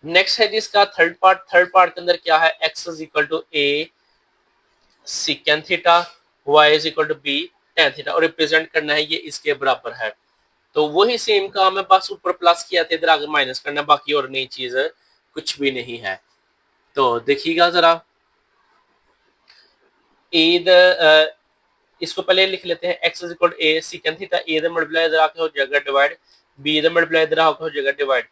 Speaker 1: नेक्स्ट है जिसका थर्ड पार्ट के अंदर क्या है, x is equal to a secant theta, y is equal to b tan theta, और रिप्रेजेंट करना है ये इसके बराबर है। तो वही सेम काम है, बस ऊपर प्लस किया था, इधर आगे माइनस करना, बाकी और नई चीज कुछ भी नहीं है। तो देखिएगा जरा, इसको पहले लिख लेते हैं, x is equal to a secant theta, a इधर मल्टीप्लाई इधर आके हो जाएगा डिवाइड, b इधर मल्टीप्लाई इधर आके हो जाएगा डिवाइड।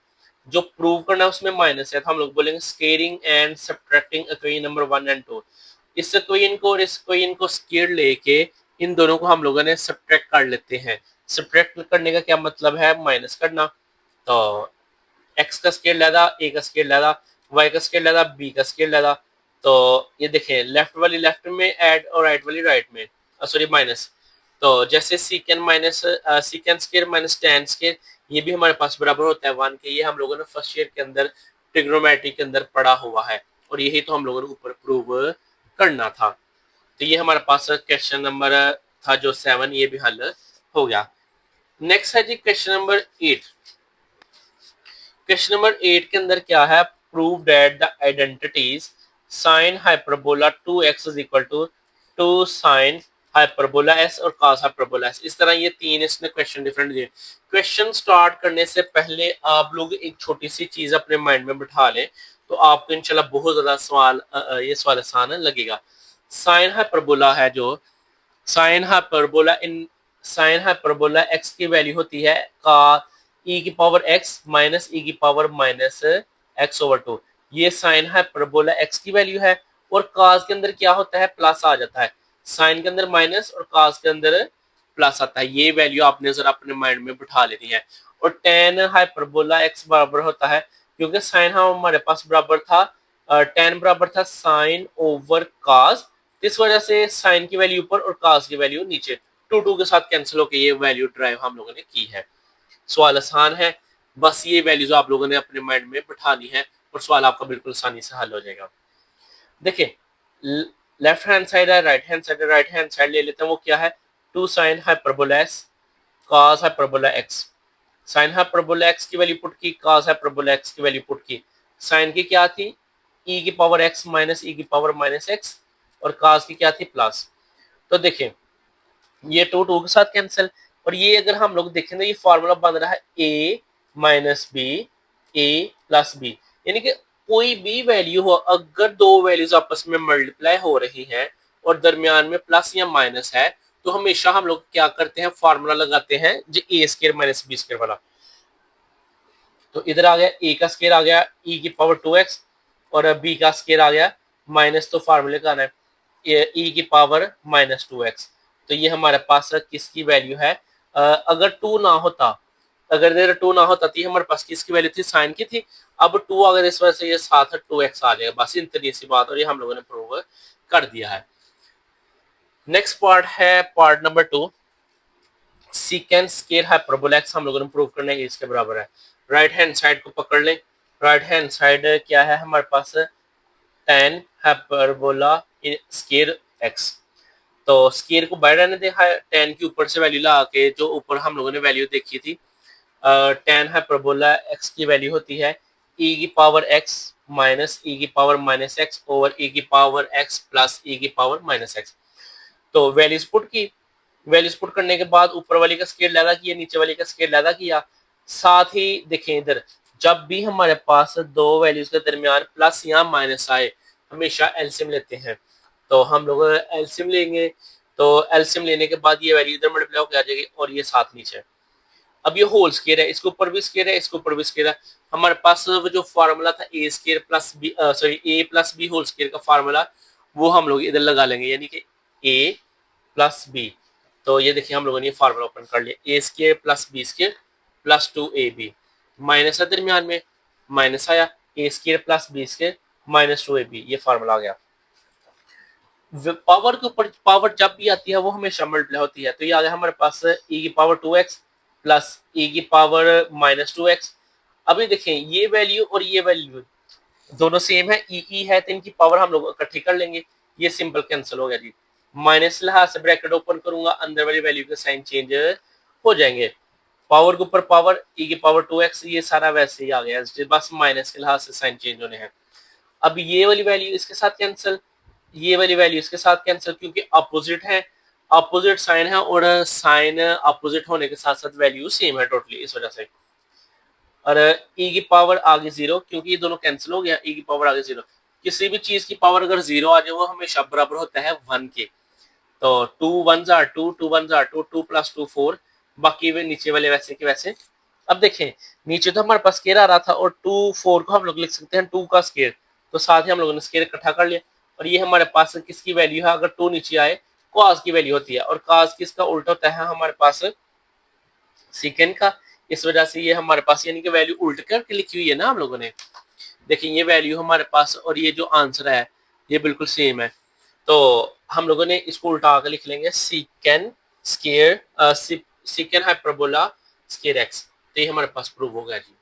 Speaker 1: जो प्रूव करना है उसमें माइनस है, तो हम लोग बोलेंगे squaring and subtracting equation number 1 and 2। इस इक्वेशन को और इस इक्वेशन को स्केयर लेके इन दोनों को हम लोगों ने सब्ट्रैक्ट कर लेते हैं। सब्ट्रैक्ट करने का क्या मतलब है, माइनस करना। तो x का स्केयर लेदा, a का स्केयर लेदा, y का स्केयर लेदा, b का स्केयर लेदा, तो ये देखें लेफ्ट वाली लेफ्ट में ऐड और राइट वाली राइट में, सॉरी माइनस। तो जैसे सीकेंड minus सीकेंड square minus tan square, ये भी हमारे पास बराबर होता है 1 के। ये हम लोगों ने फर्स्ट ईयर के अंदर ट्रिग्नोमेट्री के अंदर पढ़ा हुआ है और यही तो हम लोगों ने ऊपर प्रूव करना था। तो ये हमारे पास क्वेश्चन नंबर था जो 7, ये भी हल हो गया। नेक्स्ट है जी क्वेश्चन नंबर 8। क्वेश्चन नंबर 8 के अंदर क्या है, prove that the identities sine hyperbola 2x is equal to 2 sine hyperbola S और cos हाइपरबोला एस। इस तरह ये तीन इसने क्वेश्चन डिफरेंट दिए। क्वेश्चन स्टार्ट करने से पहले आप लोग एक छोटी सी चीज अपने माइंड में बिठा लें, तो आपको इंशाल्लाह बहुत ज्यादा सवाल ये सवाल आसान लगेगा। साइन हाइपरबोला है जो साइन हाइपरबोला इन साइन हाइपरबोला एक्स की वैल्यू होती है का ई की पावर एक्स माइनस ई की power minus X over two. ये साइन हाइपरबोला एक्स की वैल्यू है, और काज के अंदर क्या होता है, प्लस आ जाता है। साइन के अंदर माइनस और काज के अंदर प्लस आता है। ये वैल्यू आपने जरा अपने माइंड में बिठा लेनी है। और टेन हाइपरबोला एक्स बराबर होता है, क्योंकि साइन हमारे पास बराबर था टेन बराबर था साइन ओवर काज, इस वजह से साइन की वैल्यू ऊपर और काज की वैल्यू नीचे, टू टू के साथ कैंसिल होकर ये वैल्यू ड्राइव हम लोगों ने की है। सवाल आसान है, बस ये वैल्यूज आप लोगों ने अपने माइंड में बिठानी है और सवाल आपका बिल्कुल आसानी से हल हो जाएगा। देखिए, लेफ्ट हैंड साइड है, राइट हैंड साइड है। राइट हैंड साइड ले लेते हैं, वो क्या है, two sine hyperbola S cos hyperbola X. Sine hyperbola X की वैल्यू पुट की, कॉस हाइपरबोला एक्स की वैल्यू पुट की। साइन की क्या थी, ई की पावर एक्स माइनस ई की पावर माइनस एक्स, और कॉस की क्या थी, प्लस। तो देखिए, ये टू टू के साथ कैंसिल, और ये अगर हम लोग देखें तो ये फॉर्मूला बन रहा है ए माइनस बी ए प्लस बी, यानी कि कोई भी वैल्यू हो, अगर दो वैल्यूज आपस में मल्टीप्लाई हो रही हैं और दरमियान में प्लस या माइनस है, तो हमेशा हम लोग क्या करते हैं, फॉर्मूला लगाते हैं जो ए स्केयर माइनस बी स्केयर वाला। तो इधर आ गया ए का स्केयर आ गया ई की पावर टू एक्स, और बी का स्केयर आ गया माइनस, तो फार्मूले का आना है ई की पावर माइनस टू एक्स। तो ये हमारे पास किसकी वैल्यू है, अगर टू ना होता, अगर इधर टू ना होता तो हमारे पास किसकी वैल्यू थी, साइन की थी। अब टू अगर इस वजह से ये साथ टू एक्स आ जाएगा, बस इतनी सी बात, और ये हम लोगों ने प्रूव कर दिया है। नेक्स्ट पार्ट है part number two, सीकेंड square hyperbola x हम लोगों ने प्रूव करना है इसके बराबर है। राइट हैंड साइड को पकड़ लें। राइट हैंड साइड क्या है हमारे पास, टेन हाइपरबोला स्केयर एक्स। तो स्केयर को बाहर रहने दे, टेन के ऊपर से वैल्यू ला के जो ऊपर हम लोगों ने वैल्यू देखी थी, टेन हाइपरबोला एक्स की वैल्यू होती है ई की पावर एक्स माइनस ई की पावर माइनस एक्स ओवर ई की पावर एक्स प्लस ई की पावर माइनस एक्स। तो वैल्यूज पुट की, वैल्यूज पुट करने के बाद ऊपर वाली का स्केयर लैदा किया, नीचे वाली का स्केयर लैदा किया। साथ ही देखें इधर, जब भी हमारे पास दो वैल्यूज के दरमियान प्लस या माइनस आए, हमेशा एलसीएम लेते हैं। तो हम लोग एलसीएम लेंगे, तो एलसीएम लेने के बाद ये वैल्यू इधर मल्टीप्लाई होकर आ जाएगी, और ये साथ नीचे। अब ये होल स्केयर है, इसके ऊपर भी स्केयर है, इसके ऊपर भी स्केयर है। हमारे पास जो फार्मूला था ए स्केयर प्लस बी, सॉरी ए प्लस बी होल स्केयर का फार्मूला, वो हम लोग इधर लगा लेंगे, यानी कि ए प्लस बी। तो ये देखिए हम लोगों ने ये फार्मूला ओपन कर लिया, A square plus B square plus two A B, minus है दरमियान में, माइनस आया, A square plus B square minus two A B, ये फार्मूला आ गया। पावर के ऊपर पावर जब भी आती है वो हमेशा मल्टीप्लाई होती है, तो ये आ गया हमारे पास ई की पावर टू एक्स प्लस ई की पावर माइनस टू एक्स। अभी देखें ये वैल्यू और ये वैल्यू दोनों सेम है, ई है, तो इनकी पावर हम लोग इकट्ठी कर लेंगे, ये सिंपल कैंसिल हो गया जी। माइनस लिहाज से ब्रैकेट ओपन करूंगा, अंदर वाली वैल्यू के साइन चेंज हो जाएंगे। पावर के ऊपर पावर ई की पावर टू एक्स, ये सारा वैसे ही आ गया, बस माइनस के लिहाज से साइन चेंज होने हैं। अब ये वाली वैल्यू इसके साथ कैंसिल, ये वाली वैल्यू इसके साथ कैंसिल, क्योंकि अपोजिट है, अपोजिट साइन है, और साइन अपोजिट होने के साथ साथ वैल्यू सेम है टोटली, इस वजह से। और ई की पावर आगे जीरो, क्योंकि ये दोनों कैंसिल हो गया, ई की पावर आगे जीरो। किसी भी चीज की पावर अगर जीरो आ जाए वो हमेशा बराबर होता है वन के। तो टू वन जार टू, टू वन जार two, two plus two four, बाकी वे नीचे वाले वैसे के वैसे। अब देखें, नीचे तो हमारे पास स्केयर आ रहा था, और टू फोर को हम लोग लिख सकते हैं टू का स्केयर, तो साथ ही हम लोगों ने स्केयर इकट्ठा कर लिया। और ये हमारे पास किसकी वैल्यू है, अगर टू नीचे आए कॉस की वैल्यू होती है, और कॉस किसका उल्टा होता है हमारे पास सीकेंड का, इस वजह से ये हमारे पास यानी कि वैल्यू उल्ट करके लिखी हुई है ना हम लोगों ने। देखिए ये वैल्यू हमारे पास और ये जो आंसर है ये बिल्कुल सेम है, तो हम लोगों ने इसको उल्टा कर लिख लेंगे secant square secant hyperbola square x. तो ये हमारे पास प्रूव हो गया जी।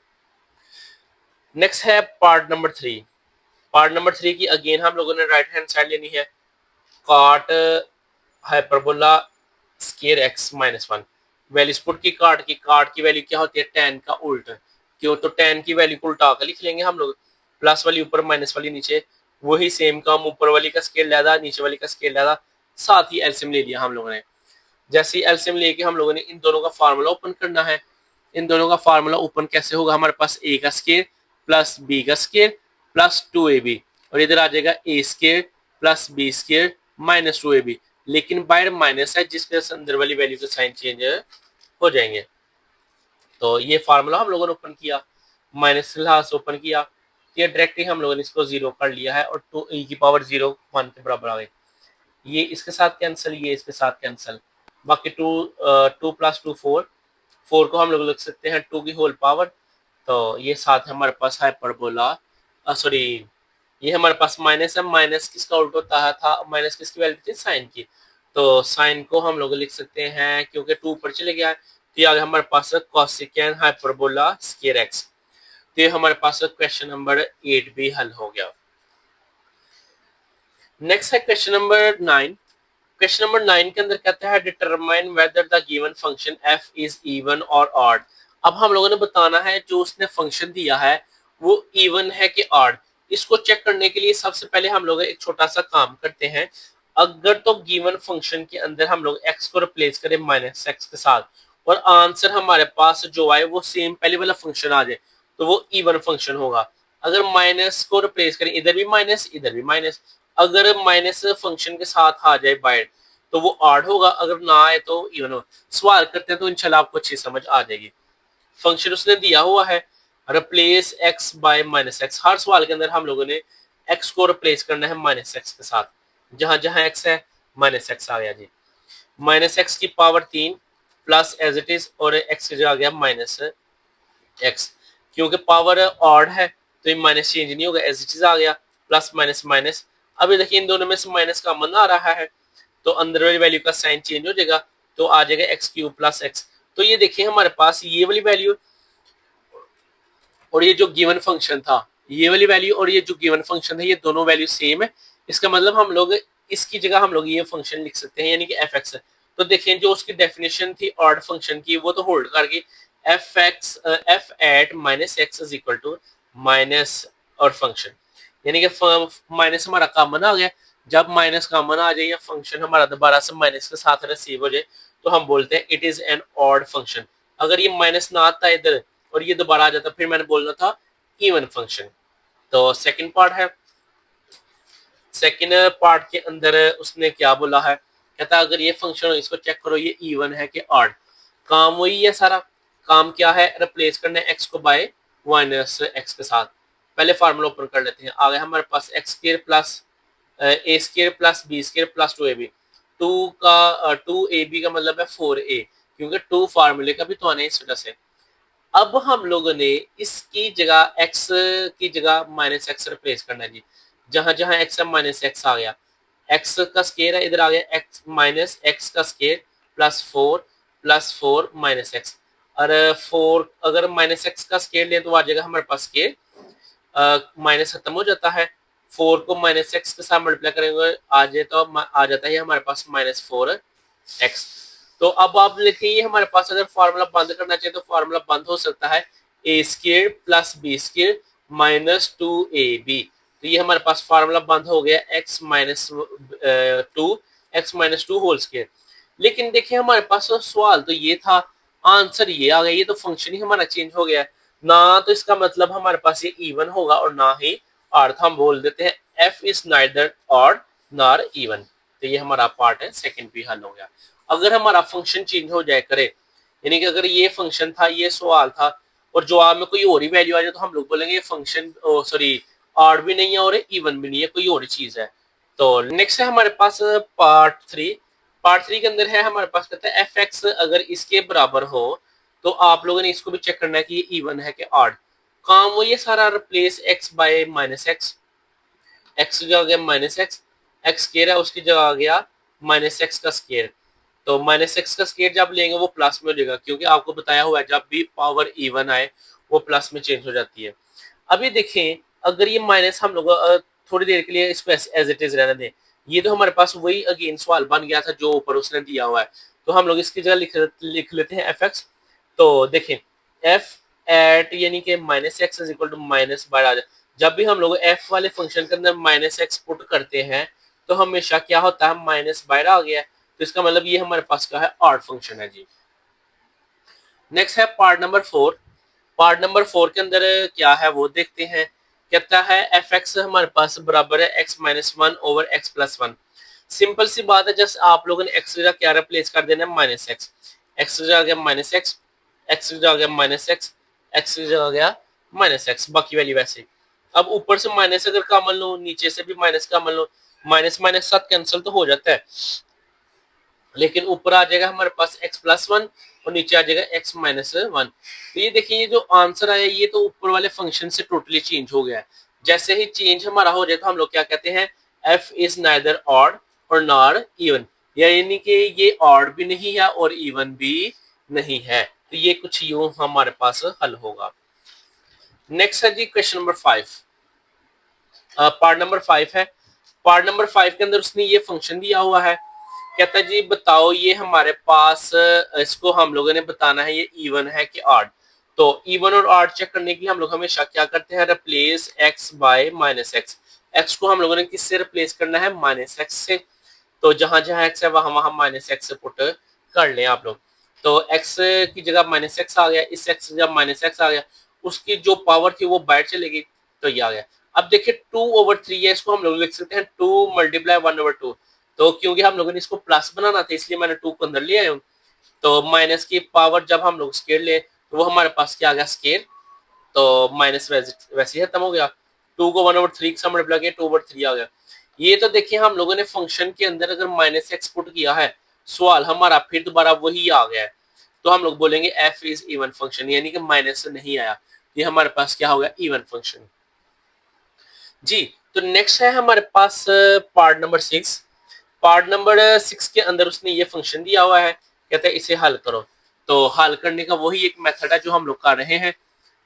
Speaker 1: नेक्स्ट है part number three. Part number three की अगेन हम लोगों ने राइट हैंड साइड लेनी है, cot hyperbola square x minus one. Values put की, काट की वैल्यू क्या होती है, टेन का उल्ट, क्यों, तो टेन की वैल्यू को उल्टा कर लिख लेंगे हम लोग, प्लस वाली ऊपर माइनस वाली नीचे, वही सेम काम, ऊपर वाली का स्केयर लैदा नीचे वाली का स्केयर लैदा, साथ ही एलसीएम ले लिया हम लोगों ने। जैसे ही एलसीएम लेके हम लोगों ने इन दोनों का फार्मूला ओपन करना है। इन दोनों का फार्मूला ओपन कैसे होगा, हमारे पास ए का स्केयर प्लस बी का स्केयर प्लस 2ab, और इधर आ जाएगा A square plus B square minus 2ab, लेकिन बाहर माइनस है जिसके अंदर वाली वैल्यू के साइन चेंज हो जाएंगे। तो ये फार्मूला हम लोगों ने ओपन किया, माइनस के लिहाज से ओपन किया, ये डायरेक्टली हम लोगों ने इसको जीरो कर लिया है और 2e की पावर 0 1 के बराबर आ गई। ये इसके साथ कैंसिल, ये इसके साथ कैंसिल, बाकी 2 प्लस 2 4, 4 को हम लोग लिख सकते हैं 2 की होल पावर। तो ये साथ हमारे पास हाइपरबोला, सॉरी ये हमारे पास माइनस है, माइनस किसका उल्टा होता था, माइनस किसकी वैल्यू थी, साइन की। तो साइन को हम लोग लिख सकते हैं क्योंकि 2 ऊपर चले गया है, तो आगे हमारे पास कॉसिकेन हाइपरबोला स्क्वायर एक्स। तो ये हमारे पास क्वेश्चन नंबर 8 भी हल हो गया। नेक्स्ट है क्वेश्चन नंबर 9। क्वेश्चन नंबर 9 के अंदर कहता है determine whether the given function f is even और ऑड। अब हम लोगों ने बताना है जो उसने फंक्शन दिया है वो इवन है कि ऑड। इसको चेक करने के लिए सबसे पहले हम लोग एक छोटा सा काम करते हैं। अगर तो गिवन फंक्शन के अंदर हम लोग x को रिप्लेस करें माइनस एक्स के साथ और आंसर हमारे पास जो आए वो सेम पहले वाला फंक्शन आ जाए तो वो इवन फंक्शन होगा। अगर माइनस को रिप्लेस करें, इधर भी माइनस इधर भी माइनस, अगर माइनस फंक्शन के साथ आ जाए बाहर तो वो ऑड होगा, अगर ना आए तो इवन होगा। सवाल करते हैं तो इंशाल्लाह आपको अच्छी समझ आ जाएगी। फंक्शन उसने दिया हुआ है replace x by minus X. हर सवाल के अंदर हम लोगों ने x को रिप्लेस करना है माइनस एक्स के साथ, जहां जहां x है माइनस एक्स आ गया जी। माइनस एक्स की power 3 plus as it is, और x की जगह आ गया माइनस एक्स। क्योंकि पावर ऑड है तो ये माइनस चेंज नहीं होगा, एज इट इज आ गया, प्लस माइनस माइनस। अभी देखिए इन दोनों में से माइनस कॉमन आ रहा है तो अंदर वाली वैल्यू का साइन चेंज हो जाएगा, तो आ जाएगा एक्स क्यूब प्लस एक्स। तो ये देखिए हमारे पास ये वाली वैल्यू और ये जो गिवन फंक्शन था, ये वाली वैल्यू और ये जो गिवन फंक्शन था, ये दोनों वैल्यू सेम है। इसका मतलब हम लोग इसकी जगह हम लोग ये फंक्शन लिख सकते हैं यानी कि एफ एक्स। तो देखिए जो उसकी डेफिनेशन थी ऑड फंक्शन की वो तो होल्ड कर गई, f x f at minus x is equal to minus और फंक्शन, यानी कि माइनस हमारा कॉमन आ गया। जब माइनस कॉमन आ जाए या फंक्शन हमारा दोबारा से माइनस के साथ रिसीव हो जाए तो हम बोलते हैं it is an odd function. अगर ये माइनस ना आता इधर और ये दोबारा आ जाता फिर मैंने बोलना था इवन फंक्शन। तो सेकंड पार्ट है, सेकंड पार्ट के अंदर उसने क्या बोला है, कहता अगर ये फंक्शन इसको चेक करो ये इवन है कि ऑड। काम वही है सारा, काम क्या है, रिप्लेस करना है एक्स को बाय माइनस एक्स के साथ। पहले फार्मूला ओपन कर लेते हैं, आ गया हमारे पास X square plus A square plus B square plus 2ab। 2ab का मतलब है 4a, क्योंकि 2 फार्मूले का भी तो आना है इस वजह से। अब हम लोगों ने इसकी जगह x की जगह माइनस एक्स रिप्लेस करना है जी। जहां जहां x है माइनस एक्स आ गया, x का स्केयर है, इधर आ गया x माइनस एक्स का स्केयर प्लस 4 माइनस एक्स। और 4 अगर माइनस एक्स का स्केयर लें तो आ जाएगा हमारे पास स्केयर, माइनस खत्म हो जाता है, 4 को माइनस एक्स के साथ मल्टीप्लाई करेंगे आ जाए तो आ जाता है हमारे पास माइनस 4x। तो अब आप लिखिए हमारे पास अगर फार्मूला बंद करना चाहिए तो फार्मूला बंद हो सकता है A square plus B square minus 2ab। तो ये हमारे पास फार्मूला बंद हो गया x माइनस 2 होल स्क्वायर। लेकिन देखिए हमारे पास तो सवाल तो ये था, आंसर ये आ गया, ये तो फंक्शन ही हमारा चेंज हो गया ना। तो इसका मतलब हमारे पास ये इवन होगा और ना ही ऑड। हम बोल देते हैं f is neither odd nor even. तो ये हमारा पार्ट है सेकंड भी हल हो गया। अगर हमारा फंक्शन चेंज हो जाए करे, यानी कि अगर ये फंक्शन था ये सवाल था और जवाब में कोई और ही वैल्यू आ जाए तो हम लोग बोलेंगे फंक्शन सॉरी ऑड भी नहीं है और इवन भी नहीं है, कोई और चीज है। तो नेक्स्ट है हमारे पास पार्ट 3। पार्ट 3 के अंदर है हमारे पास कहता है एफ एक्स अगर इसके बराबर हो तो आप लोगों ने इसको भी चेक करना है कि ये इवन है कि ऑड। काम वो ये सारा replace X bye minus x, x की जगह आ गया माइनस एक्स, एक्स स्क्वायर है उसकी जगह आ गया माइनस एक्स का स्क्वायर। तो माइनस एक्स का स्क्वायर जब लेंगे वो प्लस में हो जाएगा, क्योंकि आपको बताया हुआ है जब भी पावर इवन आए वो प्लस में चेंज हो जाती है। अभी देखें अगर ये माइनस हम लोग थोड़ी देर के लिए इसको एज इट इज रहने दें, ये तो हमारे पास वही अगेन सवाल बन गया था जो ऊपर उसने दिया हुआ है। तो हम लोग इसकी जगह लिख लेते हैं एफ एक्स। तो देखें एफ एट यानी कि minus x is equal to minus बार आ जाए। जब भी हम लोग एफ वाले फंक्शन के अंदर माइनस एक्स पुट करते हैं तो हमेशा क्या होता है, माइनस बाहर आ गया है, तो इसका मतलब ये हमारे पास क्या है, ऑड फंक्शन है जी। नेक्स्ट है पार्ट नंबर 4। पार्ट नंबर 4 के अंदर क्या है वो देखते हैं। कहता है एफ एक्स हमारे पास बराबर है X minus one over X plus one. Simple सी बात है, जस्ट आप लोगों ने एक्स की जगह क्या रिप्लेस कर देना है, माइनस एक्स। एक्स की जगह आ गया माइनस एक्स, एक्स की जगह आ गया माइनस एक्स, एक्स की जगह आ गया माइनस एक्स, बाकी वैल्यू वैसे। अब ऊपर से माइनस अगर कॉमन लो, नीचे से भी माइनस कॉमन लो, माइनस माइनस साथ कैंसिल तो हो जाता है, लेकिन ऊपर आ जाएगा हमारे पास x प्लस वन और नीचे आ जाएगा x माइनस वन। तो ये देखिए, ये जो आंसर आया ये तो ऊपर वाले फंक्शन से टोटली चेंज हो गया है। जैसे ही चेंज हमारा हो जाए तो हम लोग क्या कहते हैं, f इज नाइदर ऑड और नॉर इवन, यानी कि ये ऑड भी नहीं है और इवन भी नहीं है। तो ये कुछ यूं हमारे पास हल होगा। नेक्स्ट है जी क्वेश्चन नंबर 5। पार्ट नंबर 5 है। पार्ट नंबर 5 के अंदर उसने ये फंक्शन दिया हुआ है। कहता है जी बताओ ये हमारे पास, इसको हम लोगों ने बताना है ये इवन है कि ऑड। तो इवन और ऑड चेक करने के लिए हम लोग हमेशा क्या करते हैं, replace X bye minus x. X को हम लोगों ने किससे रिप्लेस करना है, माइनस एक्स से। तो जहां जहां एक्स है वहां वहां माइनस एक्स से पुट कर लें आप लोग। तो एक्स की जगह माइनस एक्स आ गया, इस एक्स की जगह माइनस एक्स आ गया, उसकी जो पावर थी वो बाहर चलेगी, तो ये आ गया। अब देखिए 2/3 है, इसको हम लोग लिख सकते हैं 2 मल्टीप्लाई 1/2। तो क्योंकि हम लोगों ने इसको प्लस बनाना था इसलिए मैंने 2 को अंदर ले आया हूँ। तो माइनस की पावर जब हम लोग स्केयर ले तो वो हमारे पास क्या आ गया, स्केयर। तो माइनस वैसे ही खत्म हो गया। 2 को 1/3 के साथ मल्टीप्लाई किया, 2/3 आ गया। ये तो देखिए हम लोगों ने फंक्शन के अंदर अगर माइनस एक्स पुट किया है, सवाल हमारा फिर दोबारा वही आ गया है। तो हम लोग बोलेंगे एफ इज इवन फंक्शन, यानी कि माइनस से नहीं आया, ये हमारे पास क्या हो गया, इवन फंक्शन जी। तो नेक्स्ट है हमारे पास पार्ट नंबर 6। पार्ट नंबर 6 के अंदर उसने ये फंक्शन दिया हुआ है, कहता है इसे हल करो। तो हल करने का वही एक मेथड है जो हम लोग कर रहे हैं।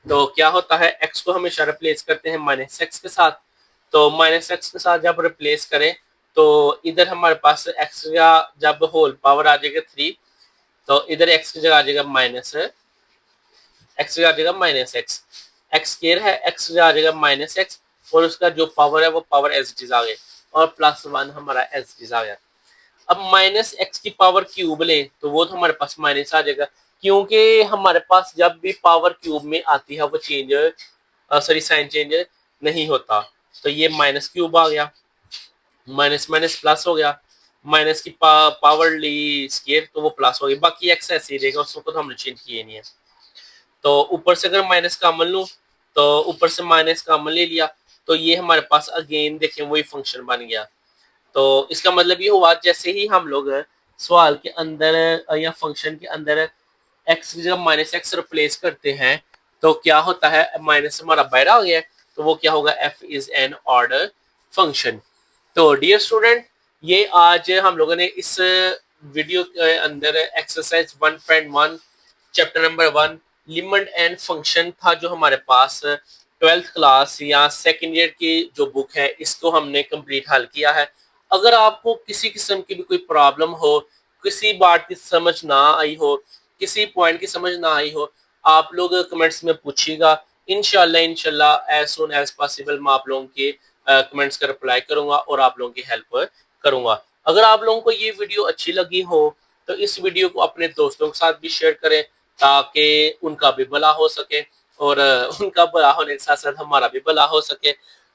Speaker 1: तो क्या होता है, x को हमेशा रिप्लेस करते हैं माइनस एक्स के साथ। तो माइनस एक्स के साथ जब रिप्लेस करें तो इधर हमारे पास x का जब होल पावर आ जाएगा 3, तो इधर x की जगह आ जाएगा माइनस एक्स की जगह आ जाएगा माइनस एक्स। एक्स स्केयर है, x की जगह आ जाएगा माइनस एक्स और उसका जो पावर है वो पावर एज इट इज आ गई और प्लस वन हमारा एज इट इज आ गया। अब माइनस एक्स की पावर क्यूब ले तो वो तो हमारे पास माइनस आ जाएगा, क्योंकि हमारे पास जब भी पावर क्यूब में आती है वो चेंज, सॉरी साइन चेंज नहीं होता। तो ये माइनस क्यूब आ गया, माइनस माइनस प्लस हो गया, माइनस की पावर ली स्केयर तो वो प्लस हो गई, बाकी एक्स ऐसे ही रहेगा, उसको तो हमने चेंज किए नहीं है। तो ऊपर से अगर माइनस कॉमन लूं तो ऊपर से माइनस कॉमन ले लिया तो ये हमारे पास अगेन देखें वही फंक्शन बन गया। तो इसका मतलब ये हुआ जैसे ही हम लोग सवाल के अंदर या फंक्शन के अंदर एक्स की जगह माइनस एक्स रिप्लेस करते हैं तो क्या होता है, माइनस हमारा बाहर आ गया तो वो क्या होगा, F is an order function. तो डियर स्टूडेंट, ये आज हम लोगों ने इस वीडियो के अंदर exercise 1.1 chapter number 1 limit and function था जो हमारे पास 12th क्लास या सेकेंड ईयर की जो बुक है इसको हमने कंप्लीट हल किया है। अगर आपको किसी किस्म की भी कोई प्रॉब्लम हो, किसी बात की समझ ना आई हो, किसी पॉइंट की समझ ना आई हो, आप लोग कमेंट्स में पूछिएगा। इंशाल्लाह एज सुन एज पॉसिबल मैं आप लोगों के कमेंट्स का रिप्लाई करूंगा और आप लोगों की हेल्प करूंगा। अगर आप लोगों को ये वीडियो अच्छी लगी हो तो इस वीडियो को अपने दोस्तों के साथ भी शेयर करें ताकि उनका भी भला हो सके और उनका भला होने के साथ साथ हमारा भी भला हो सके।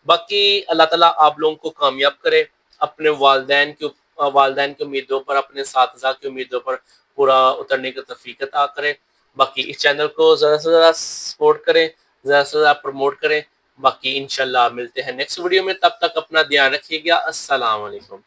Speaker 1: बाकी अल्लाह ताला आप लोगों को कामयाब करे, अपने वालदैन की उम्मीदों पर, अपने साथी की उम्मीदों पर पूरा उतरने की तौफीक अता करे। बाकी इस चैनल को ज़्यादा से ज़्यादा सपोर्ट करें, ज़्यादा से ज़्यादा प्रमोट करें। बाकी इंशाल्लाह मिलते हैं नेक्स्ट वीडियो में, तब तक अपना ध्यान रखिएगा। अस्सलाम वालेकुम।